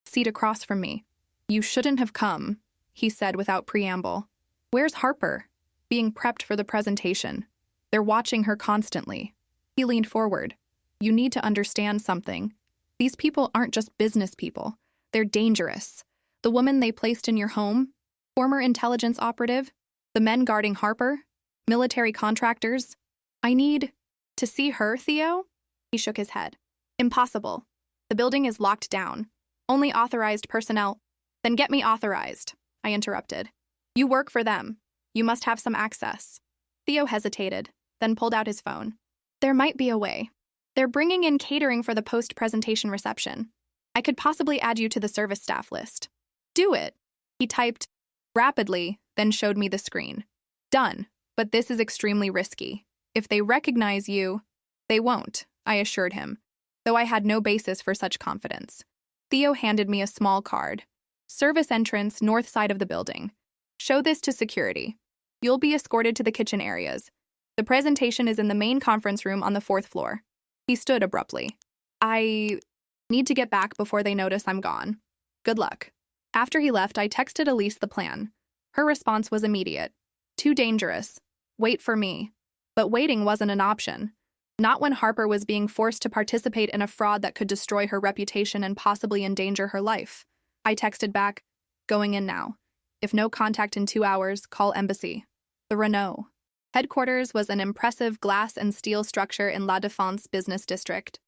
seat across from me. You shouldn't have come, he said without preamble. Where's Harper? Being prepped for the presentation. They're watching her constantly. He leaned forward. You need to understand something. These people aren't just business people. They're dangerous. The woman they placed in your home, former intelligence operative, the men guarding Harper, military contractors. I need to see her, Theo? He shook his head. Impossible. The building is locked down. Only authorized personnel. Then get me authorized, I interrupted. You work for them. You must have some access. Theo hesitated, then pulled out his phone. There might be a way. They're bringing in catering for the post-presentation reception. I could possibly add you to the service staff list. Do it. He typed rapidly, then showed me the screen. Done, but this is extremely risky. If they recognize you, they won't, I assured him, though I had no basis for such confidence. Theo handed me a small card. Service entrance, north side of the building. Show this to security. You'll be escorted to the kitchen areas. The presentation is in the main conference room on the 4th floor. He stood abruptly. I need to get back before they notice I'm gone. Good luck. After he left, I texted Elise the plan. Her response was immediate. Too dangerous. Wait for me. But waiting wasn't an option. Not when Harper was being forced to participate in a fraud that could destroy her reputation and possibly endanger her life. I texted back, going in now. If no contact in 2 hours, call embassy. The Renault headquarters was an impressive glass and steel structure in La Défense business district.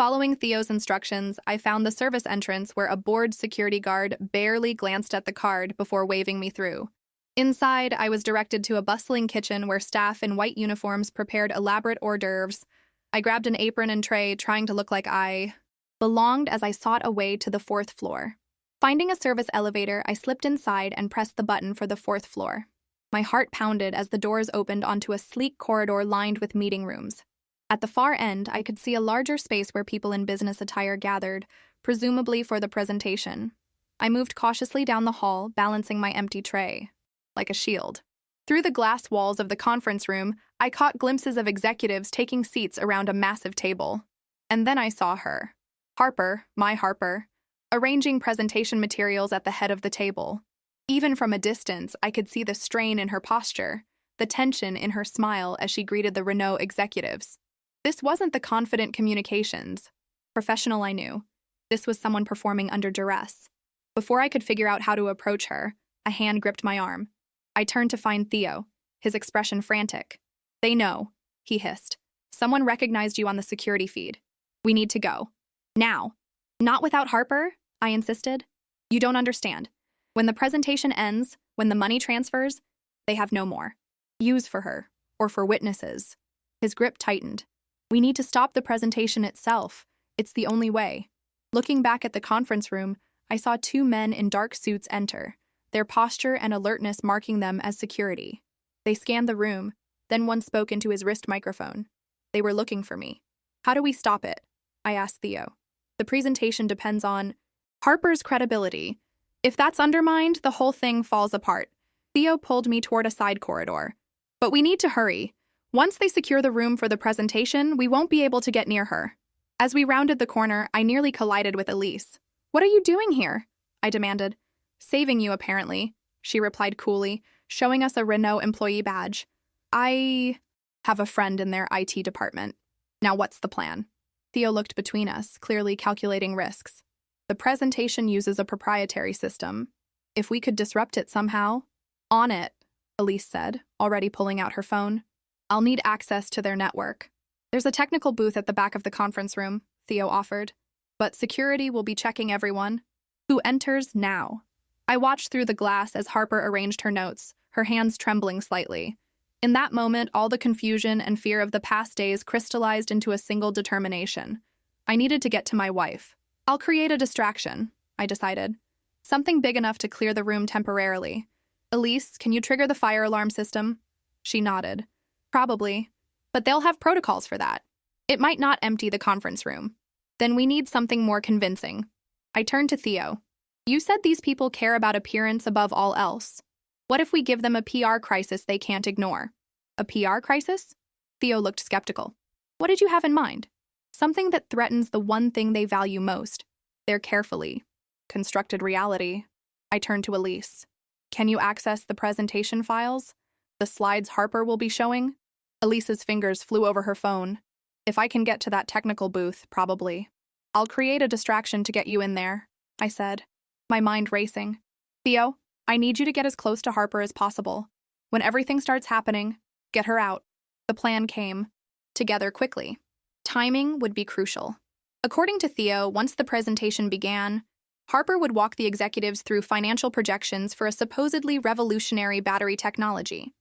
Following Theo's instructions, I found the service entrance where a bored security guard barely glanced at the card before waving me through. Inside, I was directed to a bustling kitchen where staff in white uniforms prepared elaborate hors d'oeuvres. I grabbed an apron and tray, trying to look like I belonged as I sought a way to the fourth floor. Finding a service elevator, I slipped inside and pressed the button for the fourth floor. My heart pounded as the doors opened onto a sleek corridor lined with meeting rooms. At the far end, I could see a larger space where people in business attire gathered, presumably for the presentation. I moved cautiously down the hall, balancing my empty tray, like a shield. Through the glass walls of the conference room, I caught glimpses of executives taking seats around a massive table. And then I saw her. Harper, my Harper, arranging presentation materials at the head of the table. Even from a distance, I could see the strain in her posture, the tension in her smile as she greeted the Renault executives. This wasn't the confident communications professional I knew. This was someone performing under duress. Before I could figure out how to approach her, a hand gripped my arm. I turned to find Theo, his expression frantic. "They know," he hissed. "Someone recognized you on the security feed. We need to go. Now." "Not without Harper?" I insisted. "You don't understand. When the presentation ends, when the money transfers, they have no more use for her, or for witnesses." His grip tightened. "We need to stop the presentation itself. It's the only way." Looking back at the conference room, I saw two men in dark suits enter, their posture and alertness marking them as security. They scanned the room, then one spoke into his wrist microphone. They were looking for me. "How do we stop it?" I asked Theo. "The presentation depends on Harper's credibility. If that's undermined, the whole thing falls apart." Theo pulled me toward a side corridor. "But we need to hurry. Once they secure the room for the presentation, we won't be able to get near her." As we rounded the corner, I nearly collided with Elise. "What are you doing here?" I demanded. "Saving you, apparently," she replied coolly, showing us a Renault employee badge. "I have a friend in their IT department. Now what's the plan?" Theo looked between us, clearly calculating risks. "The presentation uses a proprietary system. If we could disrupt it somehow—" "On it," Elise said, already pulling out her phone. "I'll need access to their network." "There's a technical booth at the back of the conference room," Theo offered. "But security will be checking everyone who enters now." I watched through the glass as Harper arranged her notes, her hands trembling slightly. In that moment, all the confusion and fear of the past days crystallized into a single determination. I needed to get to my wife. "I'll create a distraction," I decided. "Something big enough to clear the room temporarily. Elise, can you trigger the fire alarm system?" She nodded. "Probably. But they'll have protocols for that. It might not empty the conference room. Then we need something more convincing." I turned to Theo. "You said these people care about appearance above all else. What if we give them a PR crisis they can't ignore?" "A PR crisis?" Theo looked skeptical. "What did you have in mind?" "Something that threatens the one thing they value most, their carefully constructed reality." I turned to Elise. "Can you access the presentation files? The slides Harper will be showing?" Elise's fingers flew over her phone. "If I can get to that technical booth, probably." "I'll create a distraction to get you in there," I said, my mind racing. "Theo, I need you to get as close to Harper as possible. When everything starts happening, get her out." The plan came together quickly. Timing would be crucial. According to Theo, once the presentation began, Harper would walk the executives through financial projections for a supposedly revolutionary battery technology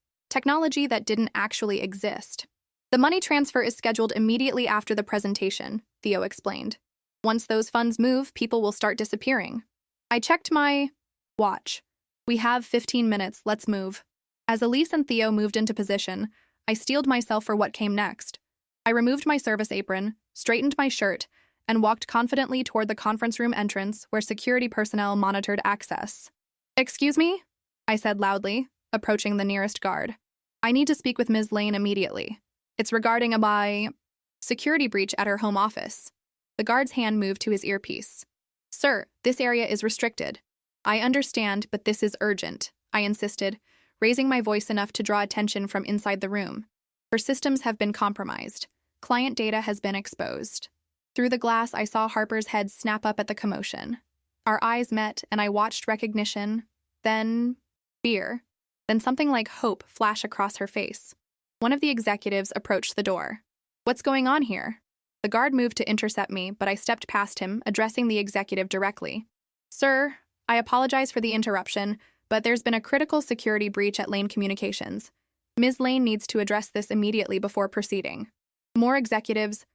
that didn't actually exist. "The money transfer is scheduled immediately after the presentation," Theo explained. "Once those funds move, people will start disappearing." I checked my watch. "We have 15 minutes, let's move." As Elise and Theo moved into position, I steeled myself for what came next. I removed my service apron, straightened my shirt, and walked confidently toward the conference room entrance where security personnel monitored access. "Excuse me?" I said loudly, approaching the nearest guard. "I need to speak with Ms. Lane immediately. It's regarding a security breach at her home office." The guard's hand moved to his earpiece. "Sir, this area is restricted." "I understand, but this is urgent," I insisted, raising my voice enough to draw attention from inside the room. "Her systems have been compromised. Client data has been exposed." Through the glass, I saw Harper's head snap up at the commotion. Our eyes met, and I watched recognition, then fear, then something like hope flash across her face. One of the executives approached the door. "What's going on here?" The guard moved to intercept me, but I stepped past him, addressing the executive directly. Sir, I apologize for the interruption, but there's been a critical security breach at Lane Communications. Ms. Lane needs to address this immediately before proceeding. More executives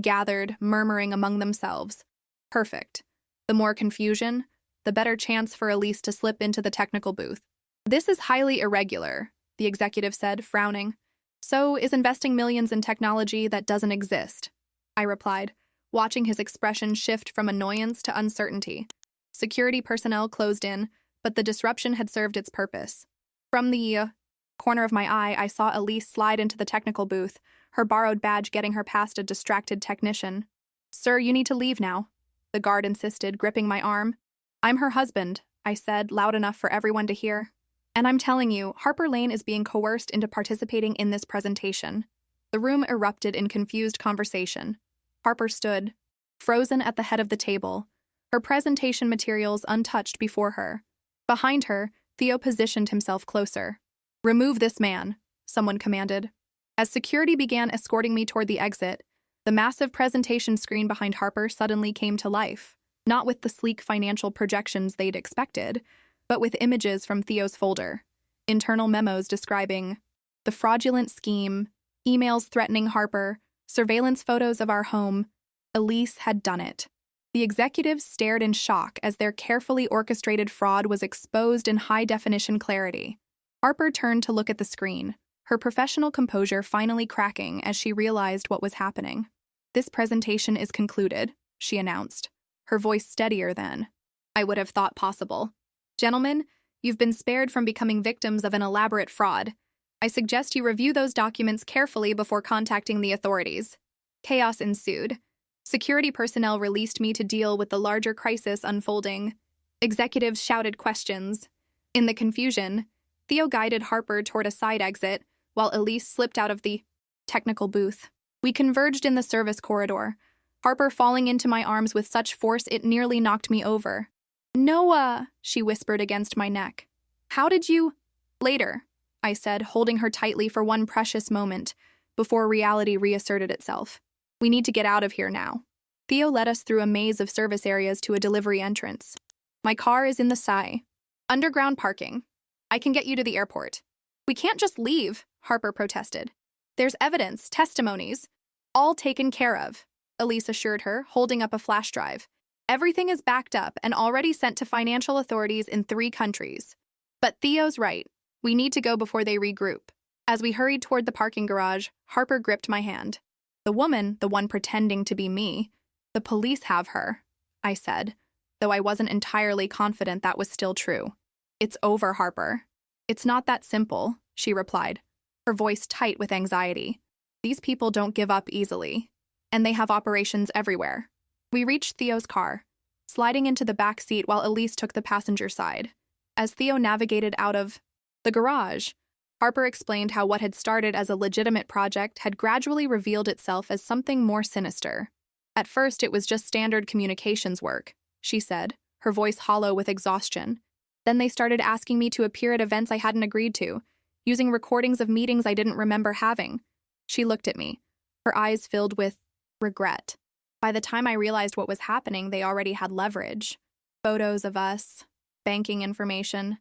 gathered, murmuring among themselves. Perfect. The more confusion, the better chance for Elise to slip into the technical booth. This is highly irregular, the executive said, frowning. So is investing millions in technology that doesn't exist, I replied, watching his expression shift from annoyance to uncertainty. Security personnel closed in, but the disruption had served its purpose. From the corner of my eye, I saw Elise slide into the technical booth, her borrowed badge getting her past a distracted technician. Sir, you need to leave now, the guard insisted, gripping my arm. I'm her husband, I said, loud enough for everyone to hear. And I'm telling you, Harper Lane is being coerced into participating in this presentation. The room erupted in confused conversation. Harper stood, frozen at the head of the table, her presentation materials untouched before her. Behind her, Theo positioned himself closer. Remove this man, someone commanded. As security began escorting me toward the exit, the massive presentation screen behind Harper suddenly came to life, not with the sleek financial projections they'd expected, but with images from Theo's folder, internal memos describing the fraudulent scheme, emails threatening Harper, surveillance photos of our home. Elise had done it. The executives stared in shock as their carefully orchestrated fraud was exposed in high-definition clarity. Harper turned to look at the screen, her professional composure finally cracking as she realized what was happening. This presentation is concluded, she announced, her voice steadier than I would have thought possible. Gentlemen, you've been spared from becoming victims of an elaborate fraud. I suggest you review those documents carefully before contacting the authorities. Chaos ensued. Security personnel released me to deal with the larger crisis unfolding. Executives shouted questions. In the confusion, Theo guided Harper toward a side exit, while Elise slipped out of the technical booth. We converged in the service corridor, Harper falling into my arms with such force it nearly knocked me over. Noah, she whispered against my neck. How did you? Later, I said, holding her tightly for one precious moment, before reality reasserted itself. We need to get out of here now. Theo led us through a maze of service areas to a delivery entrance. My car is in the SI. Underground parking. I can get you to the airport. We can't just leave, Harper protested. There's evidence, testimonies, all taken care of, Elise assured her, holding up a flash drive. Everything is backed up and already sent to financial authorities in 3 countries. But Theo's right. We need to go before they regroup. As we hurried toward the parking garage, Harper gripped my hand. The woman, the one pretending to be me, the police have her, I said, though I wasn't entirely confident that was still true. It's over, Harper. It's not that simple, she replied, her voice tight with anxiety. These people don't give up easily, and they have operations everywhere. We reached Theo's car, sliding into the back seat while Elise took the passenger side. As Theo navigated out of the garage, Harper explained how what had started as a legitimate project had gradually revealed itself as something more sinister. At first, it was just standard communications work, she said, her voice hollow with exhaustion. Then they started asking me to appear at events I hadn't agreed to, using recordings of meetings I didn't remember having. She looked at me, her eyes filled with regret. By the time I realized what was happening, they already had leverage. Photos of us, banking information,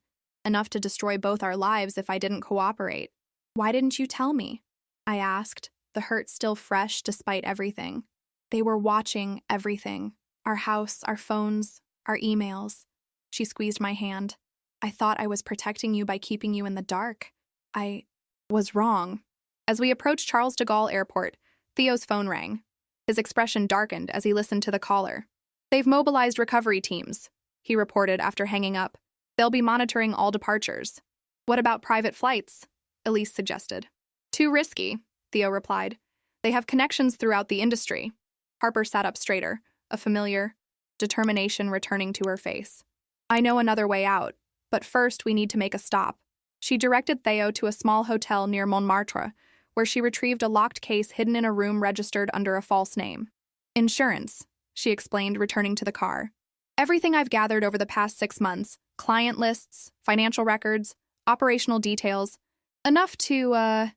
enough to destroy both our lives if I didn't cooperate. Why didn't you tell me? I asked, the hurt still fresh despite everything. They were watching everything. Our house, our phones, our emails. She squeezed my hand. I thought I was protecting you by keeping you in the dark. I was wrong. As we approached Charles de Gaulle Airport, Theo's phone rang. His expression darkened as he listened to the caller. They've mobilized recovery teams, he reported after hanging up. They'll be monitoring all departures. What about private flights? Elise suggested. Too risky, Theo replied. They have connections throughout the industry. Harper sat up straighter, a familiar determination returning to her face. I know another way out, but first we need to make a stop. She directed Theo to a small hotel near Montmartre, where she retrieved a locked case hidden in a room registered under a false name. Insurance, she explained, returning to the car. Everything I've gathered over the past 6 months, client lists, financial records, operational details, enough to,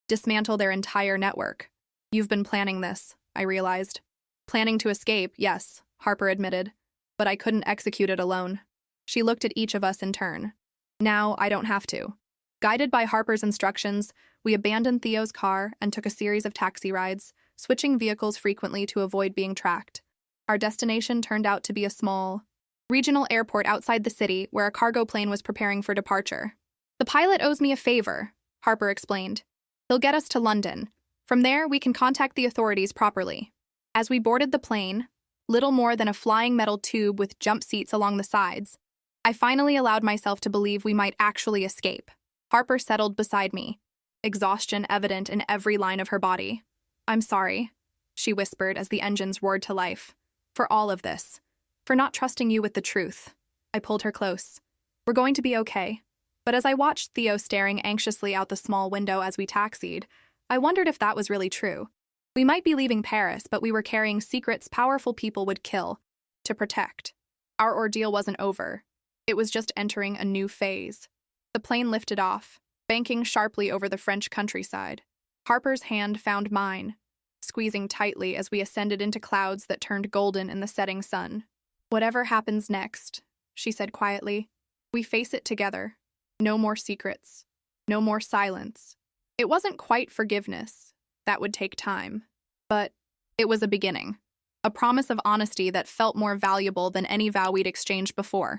dismantle their entire network. You've been planning this, I realized. Planning to escape, yes, Harper admitted, but I couldn't execute it alone. She looked at each of us in turn. Now I don't have to. Guided by Harper's instructions, we abandoned Theo's car and took a series of taxi rides, switching vehicles frequently to avoid being tracked. Our destination turned out to be a small, regional airport outside the city where a cargo plane was preparing for departure. The pilot owes me a favor, Harper explained. He'll get us to London. From there, we can contact the authorities properly. As we boarded the plane, little more than a flying metal tube with jump seats along the sides, I finally allowed myself to believe we might actually escape. Harper settled beside me, exhaustion evident in every line of her body. "I'm sorry," she whispered as the engines roared to life. "For all of this. For not trusting you with the truth." I pulled her close. "We're going to be okay." But as I watched Theo staring anxiously out the small window as we taxied, I wondered if that was really true. We might be leaving Paris, but we were carrying secrets powerful people would kill to protect. Our ordeal wasn't over. It was just entering a new phase. The plane lifted off, banking sharply over the French countryside. Harper's hand found mine, squeezing tightly as we ascended into clouds that turned golden in the setting sun. "Whatever happens next," she said quietly, "we face it together. No more secrets. No more silence." It wasn't quite forgiveness. That would take time. But it was a beginning. A promise of honesty that felt more valuable than any vow we'd exchanged before.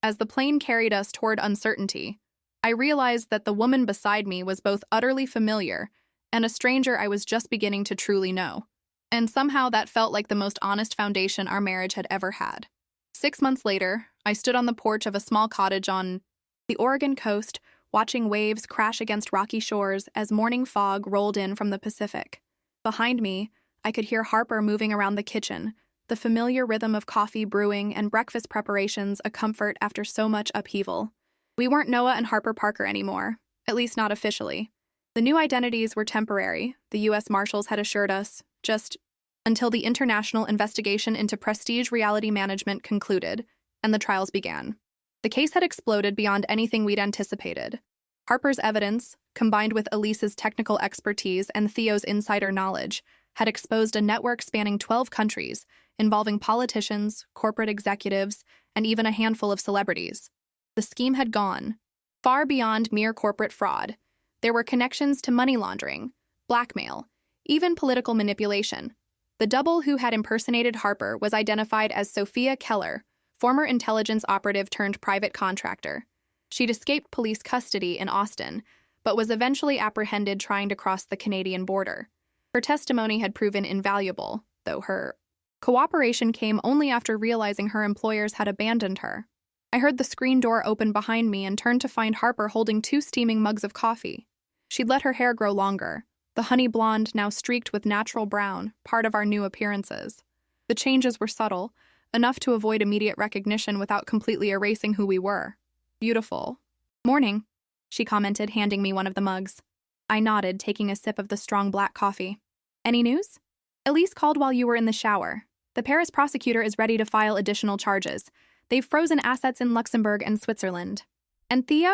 As the plane carried us toward uncertainty, I realized that the woman beside me was both utterly familiar and a stranger I was just beginning to truly know. And somehow that felt like the most honest foundation our marriage had ever had. 6 months later, I stood on the porch of a small cottage on the Oregon coast, watching waves crash against rocky shores as morning fog rolled in from the Pacific. Behind me, I could hear Harper moving around the kitchen, the familiar rhythm of coffee brewing and breakfast preparations a comfort after so much upheaval. We weren't Noah and Harper Parker anymore, at least not officially. The new identities were temporary, the U.S. Marshals had assured us, just until the international investigation into prestige reality management concluded and the trials began. The case had exploded beyond anything we'd anticipated. Harper's evidence, combined with Elise's technical expertise and Theo's insider knowledge, had exposed a network spanning 12 countries, involving politicians, corporate executives, and even a handful of celebrities. The scheme had gone far beyond mere corporate fraud. There were connections to money laundering, blackmail, even political manipulation. The double who had impersonated Harper was identified as Sophia Keller, former intelligence operative turned private contractor. She'd escaped police custody in Austin, but was eventually apprehended trying to cross the Canadian border. Her testimony had proven invaluable, though her cooperation came only after realizing her employers had abandoned her. I heard the screen door open behind me and turned to find Harper holding 2 steaming mugs of coffee. She'd let her hair grow longer, the honey blonde now streaked with natural brown, part of our new appearances. The changes were subtle, enough to avoid immediate recognition without completely erasing who we were. "Beautiful." "Morning," she commented, handing me one of the mugs. I nodded, taking a sip of the strong black coffee. "Any news?" "Elise called while you were in the shower. The Paris prosecutor is ready to file additional charges. They've frozen assets in Luxembourg and Switzerland." "And Theo?"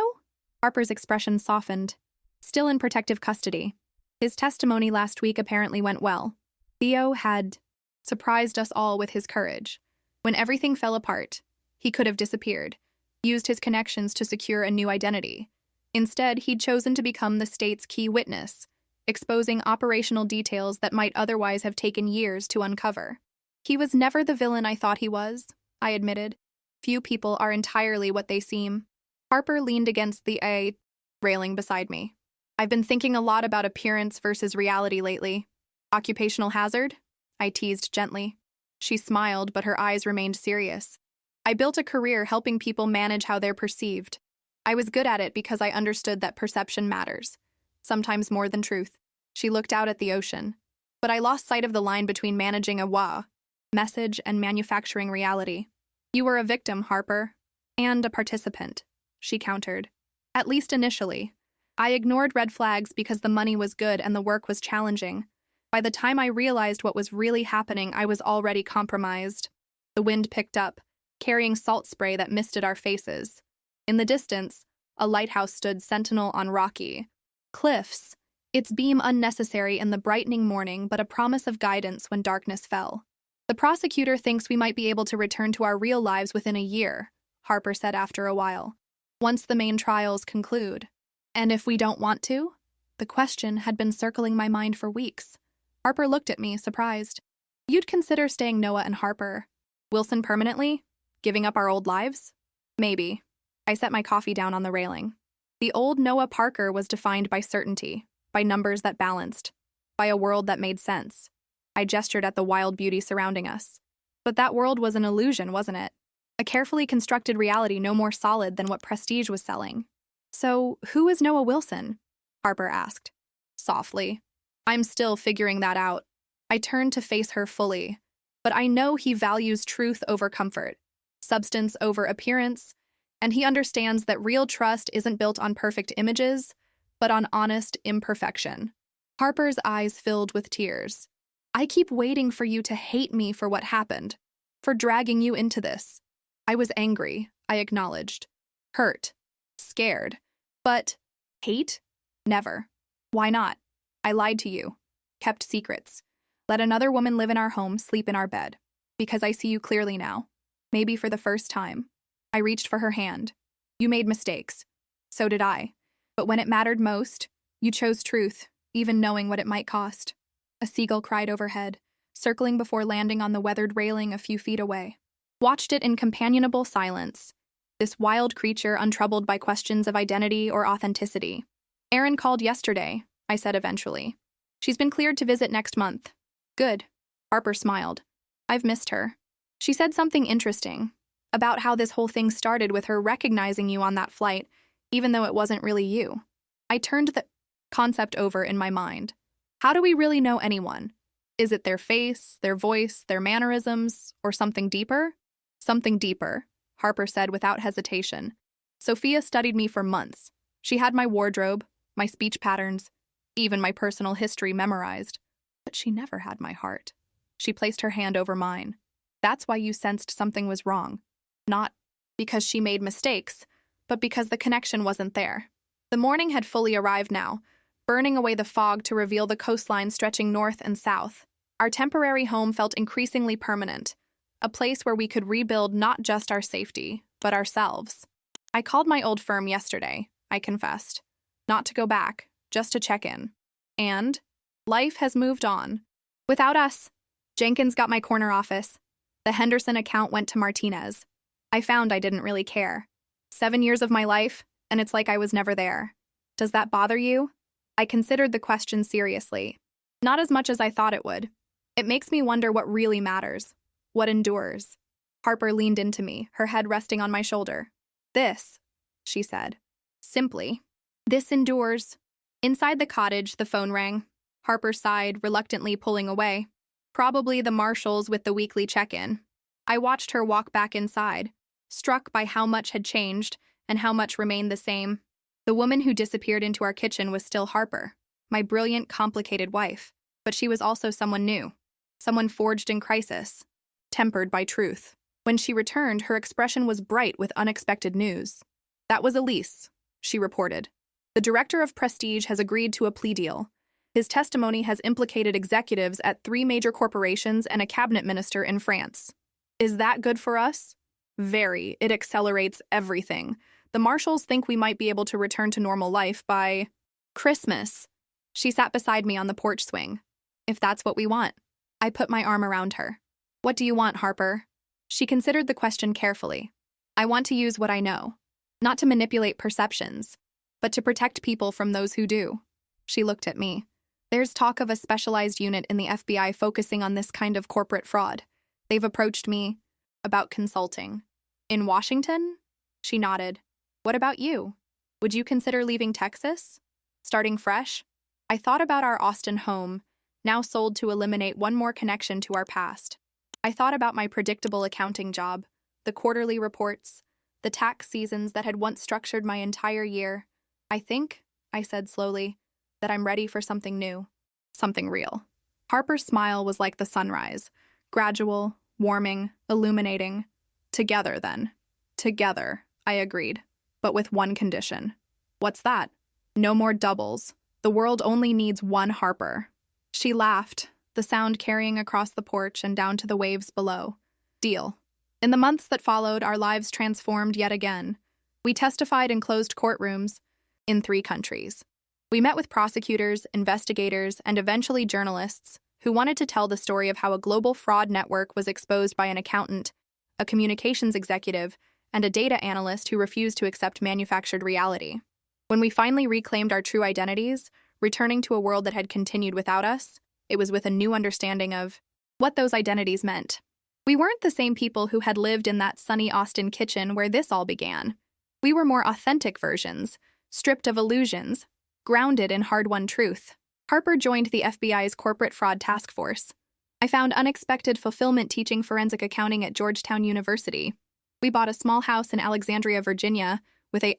Harper's expression softened. "Still in protective custody. His testimony last week apparently went well. Theo had surprised us all with his courage. When everything fell apart, he could have disappeared, used his connections to secure a new identity. Instead, he'd chosen to become the state's key witness, exposing operational details that might otherwise have taken years to uncover. He was never the villain I thought he was, I admitted. Few people are entirely what they seem. Harper leaned against the railing beside me. "I've been thinking a lot about appearance versus reality lately. Occupational hazard?" I teased gently. She smiled, but her eyes remained serious. "I built a career helping people manage how they're perceived. I was good at it because I understood that perception matters, sometimes more than truth." She looked out at the ocean. "But I lost sight of the line between managing a message and manufacturing reality." "You were a victim, Harper. And a participant," she countered. "At least initially. I ignored red flags because the money was good and the work was challenging. By the time I realized what was really happening, I was already compromised." The wind picked up, carrying salt spray that misted our faces. In the distance, a lighthouse stood sentinel on rocky cliffs, its beam unnecessary in the brightening morning but a promise of guidance when darkness fell. The prosecutor thinks we might be able to return to our real lives within a year, Harper said after a while, once the main trials conclude. And if we don't want to? The question had been circling my mind for weeks. Harper looked at me, surprised. You'd consider staying Noah and Harper? Wilson permanently? Giving up our old lives? Maybe. I set my coffee down on the railing. The old Noah Parker was defined by certainty, by numbers that balanced, by a world that made sense. I gestured at the wild beauty surrounding us. But that world was an illusion, wasn't it? A carefully constructed reality no more solid than what Prestige was selling. So, who is Noah Wilson? Harper asked, softly. I'm still figuring that out. I turned to face her fully. But I know he values truth over comfort, substance over appearance, and he understands that real trust isn't built on perfect images, but on honest imperfection. Harper's eyes filled with tears. I keep waiting for you to hate me for what happened, for dragging you into this. I was angry, I acknowledged. Hurt. Scared. But hate? Never. Why not? I lied to you. Kept secrets. Let another woman live in our home, sleep in our bed. Because I see you clearly now. Maybe for the first time. I reached for her hand. You made mistakes. So did I. But when it mattered most, you chose truth, even knowing what it might cost. A seagull cried overhead, circling before landing on the weathered railing a few feet away. Watched it in companionable silence, this wild creature untroubled by questions of identity or authenticity. Erin called yesterday, I said eventually. She's been cleared to visit next month. Good. Harper smiled. I've missed her. She said something interesting, about how this whole thing started with her recognizing you on that flight, even though it wasn't really you. I turned the concept over in my mind. How do we really know anyone? Is it their face, their voice, their mannerisms, or something deeper? Something deeper, Harper said without hesitation. Sophia studied me for months. She had my wardrobe, my speech patterns, even my personal history memorized. But she never had my heart. She placed her hand over mine. That's why you sensed something was wrong. Not because she made mistakes, but because the connection wasn't there. The morning had fully arrived now, burning away the fog to reveal the coastline stretching north and south. Our temporary home felt increasingly permanent, a place where we could rebuild not just our safety, but ourselves. I called my old firm yesterday, I confessed. Not to go back, just to check in. And life has moved on. Without us, Jenkins got my corner office. The Henderson account went to Martinez. I found I didn't really care. 7 years of my life, and it's like I was never there. Does that bother you? I considered the question seriously. Not as much as I thought it would. It makes me wonder what really matters. What endures? Harper leaned into me, her head resting on my shoulder. This, she said. Simply. This endures. Inside the cottage, the phone rang. Harper sighed, reluctantly pulling away. Probably the marshals with the weekly check-in. I watched her walk back inside, struck by how much had changed and how much remained the same. The woman who disappeared into our kitchen was still Harper, my brilliant, complicated wife, but she was also someone new, someone forged in crisis, tempered by truth. When she returned, her expression was bright with unexpected news. That was Elise, she reported. The director of Prestige has agreed to a plea deal. His testimony has implicated executives at 3 major corporations and a cabinet minister in France. Is that good for us? Very. It accelerates everything. The marshals think we might be able to return to normal life by Christmas. She sat beside me on the porch swing. If that's what we want. I put my arm around her. What do you want, Harper? She considered the question carefully. I want to use what I know. Not to manipulate perceptions, but to protect people from those who do. She looked at me. There's talk of a specialized unit in the FBI focusing on this kind of corporate fraud. They've approached me about consulting. In Washington? She nodded. What about you? Would you consider leaving Texas? Starting fresh? I thought about our Austin home, now sold to eliminate one more connection to our past. I thought about my predictable accounting job, the quarterly reports, the tax seasons that had once structured my entire year. I think, I said slowly, that I'm ready for something new, something real. Harper's smile was like the sunrise, gradual, warming, illuminating. Together, then. Together, I agreed, but with one condition. What's that? No more doubles. The world only needs one Harper. She laughed, the sound carrying across the porch and down to the waves below. Deal. In the months that followed, our lives transformed yet again. We testified in closed courtrooms in 3 countries. We met with prosecutors, investigators, and eventually journalists who wanted to tell the story of how a global fraud network was exposed by an accountant, a communications executive, and a data analyst who refused to accept manufactured reality. When we finally reclaimed our true identities, returning to a world that had continued without us, it was with a new understanding of what those identities meant. We weren't the same people who had lived in that sunny Austin kitchen where this all began. We were more authentic versions, stripped of illusions, grounded in hard-won truth. Harper joined the FBI's corporate fraud task force. I found unexpected fulfillment teaching forensic accounting at Georgetown University. We bought a small house in Alexandria, Virginia, with a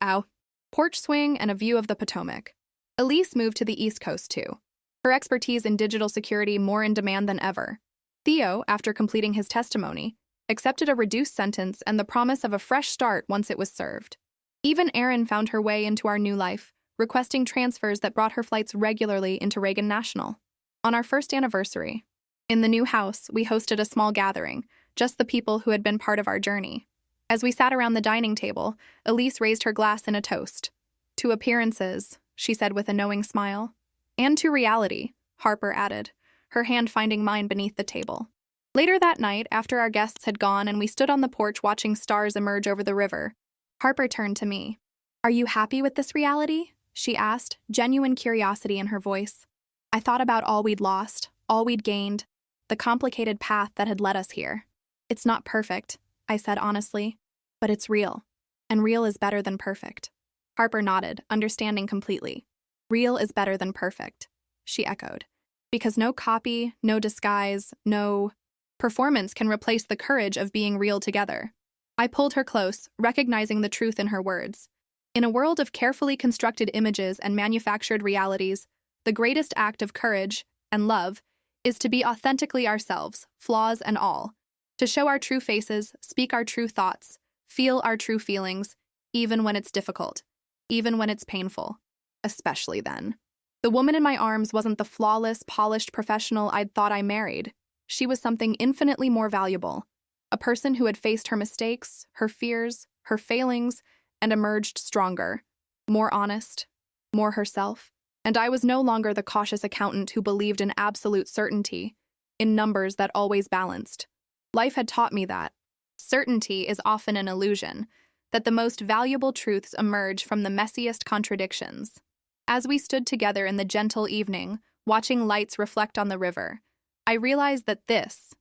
porch swing and a view of the Potomac. Elise moved to the East Coast, too. Her expertise in digital security more in demand than ever. Theo, after completing his testimony, accepted a reduced sentence and the promise of a fresh start once it was served. Even Erin found her way into our new life, requesting transfers that brought her flights regularly into Reagan National. On our first anniversary, in the new house, we hosted a small gathering, just the people who had been part of our journey. As we sat around the dining table, Elise raised her glass in a toast. To appearances, she said with a knowing smile. And to reality, Harper added, her hand finding mine beneath the table. Later that night, after our guests had gone and we stood on the porch watching stars emerge over the river, Harper turned to me. "Are you happy with this reality?" she asked, genuine curiosity in her voice. I thought about all we'd lost, all we'd gained, the complicated path that had led us here. "It's not perfect," I said honestly, "but it's real, and real is better than perfect." Harper nodded, understanding completely. "Real is better than perfect," she echoed. "Because no copy, no disguise, no performance can replace the courage of being real together." I pulled her close, recognizing the truth in her words. In a world of carefully constructed images and manufactured realities, the greatest act of courage and love is to be authentically ourselves, flaws and all, to show our true faces, speak our true thoughts, feel our true feelings, even when it's difficult, even when it's painful, especially then. The woman in my arms wasn't the flawless, polished professional I'd thought I married. She was something infinitely more valuable, a person who had faced her mistakes, her fears, her failings, and emerged stronger, more honest, more herself. And I was no longer the cautious accountant who believed in absolute certainty, in numbers that always balanced. Life had taught me that certainty is often an illusion, that the most valuable truths emerge from the messiest contradictions. As we stood together in the gentle evening, watching lights reflect on the river, I realized that this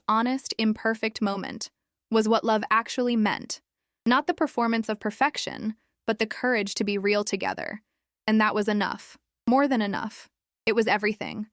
honest, imperfect moment was what love actually meant. Not the performance of perfection, but the courage to be real together. And that was enough. More than enough. It was everything.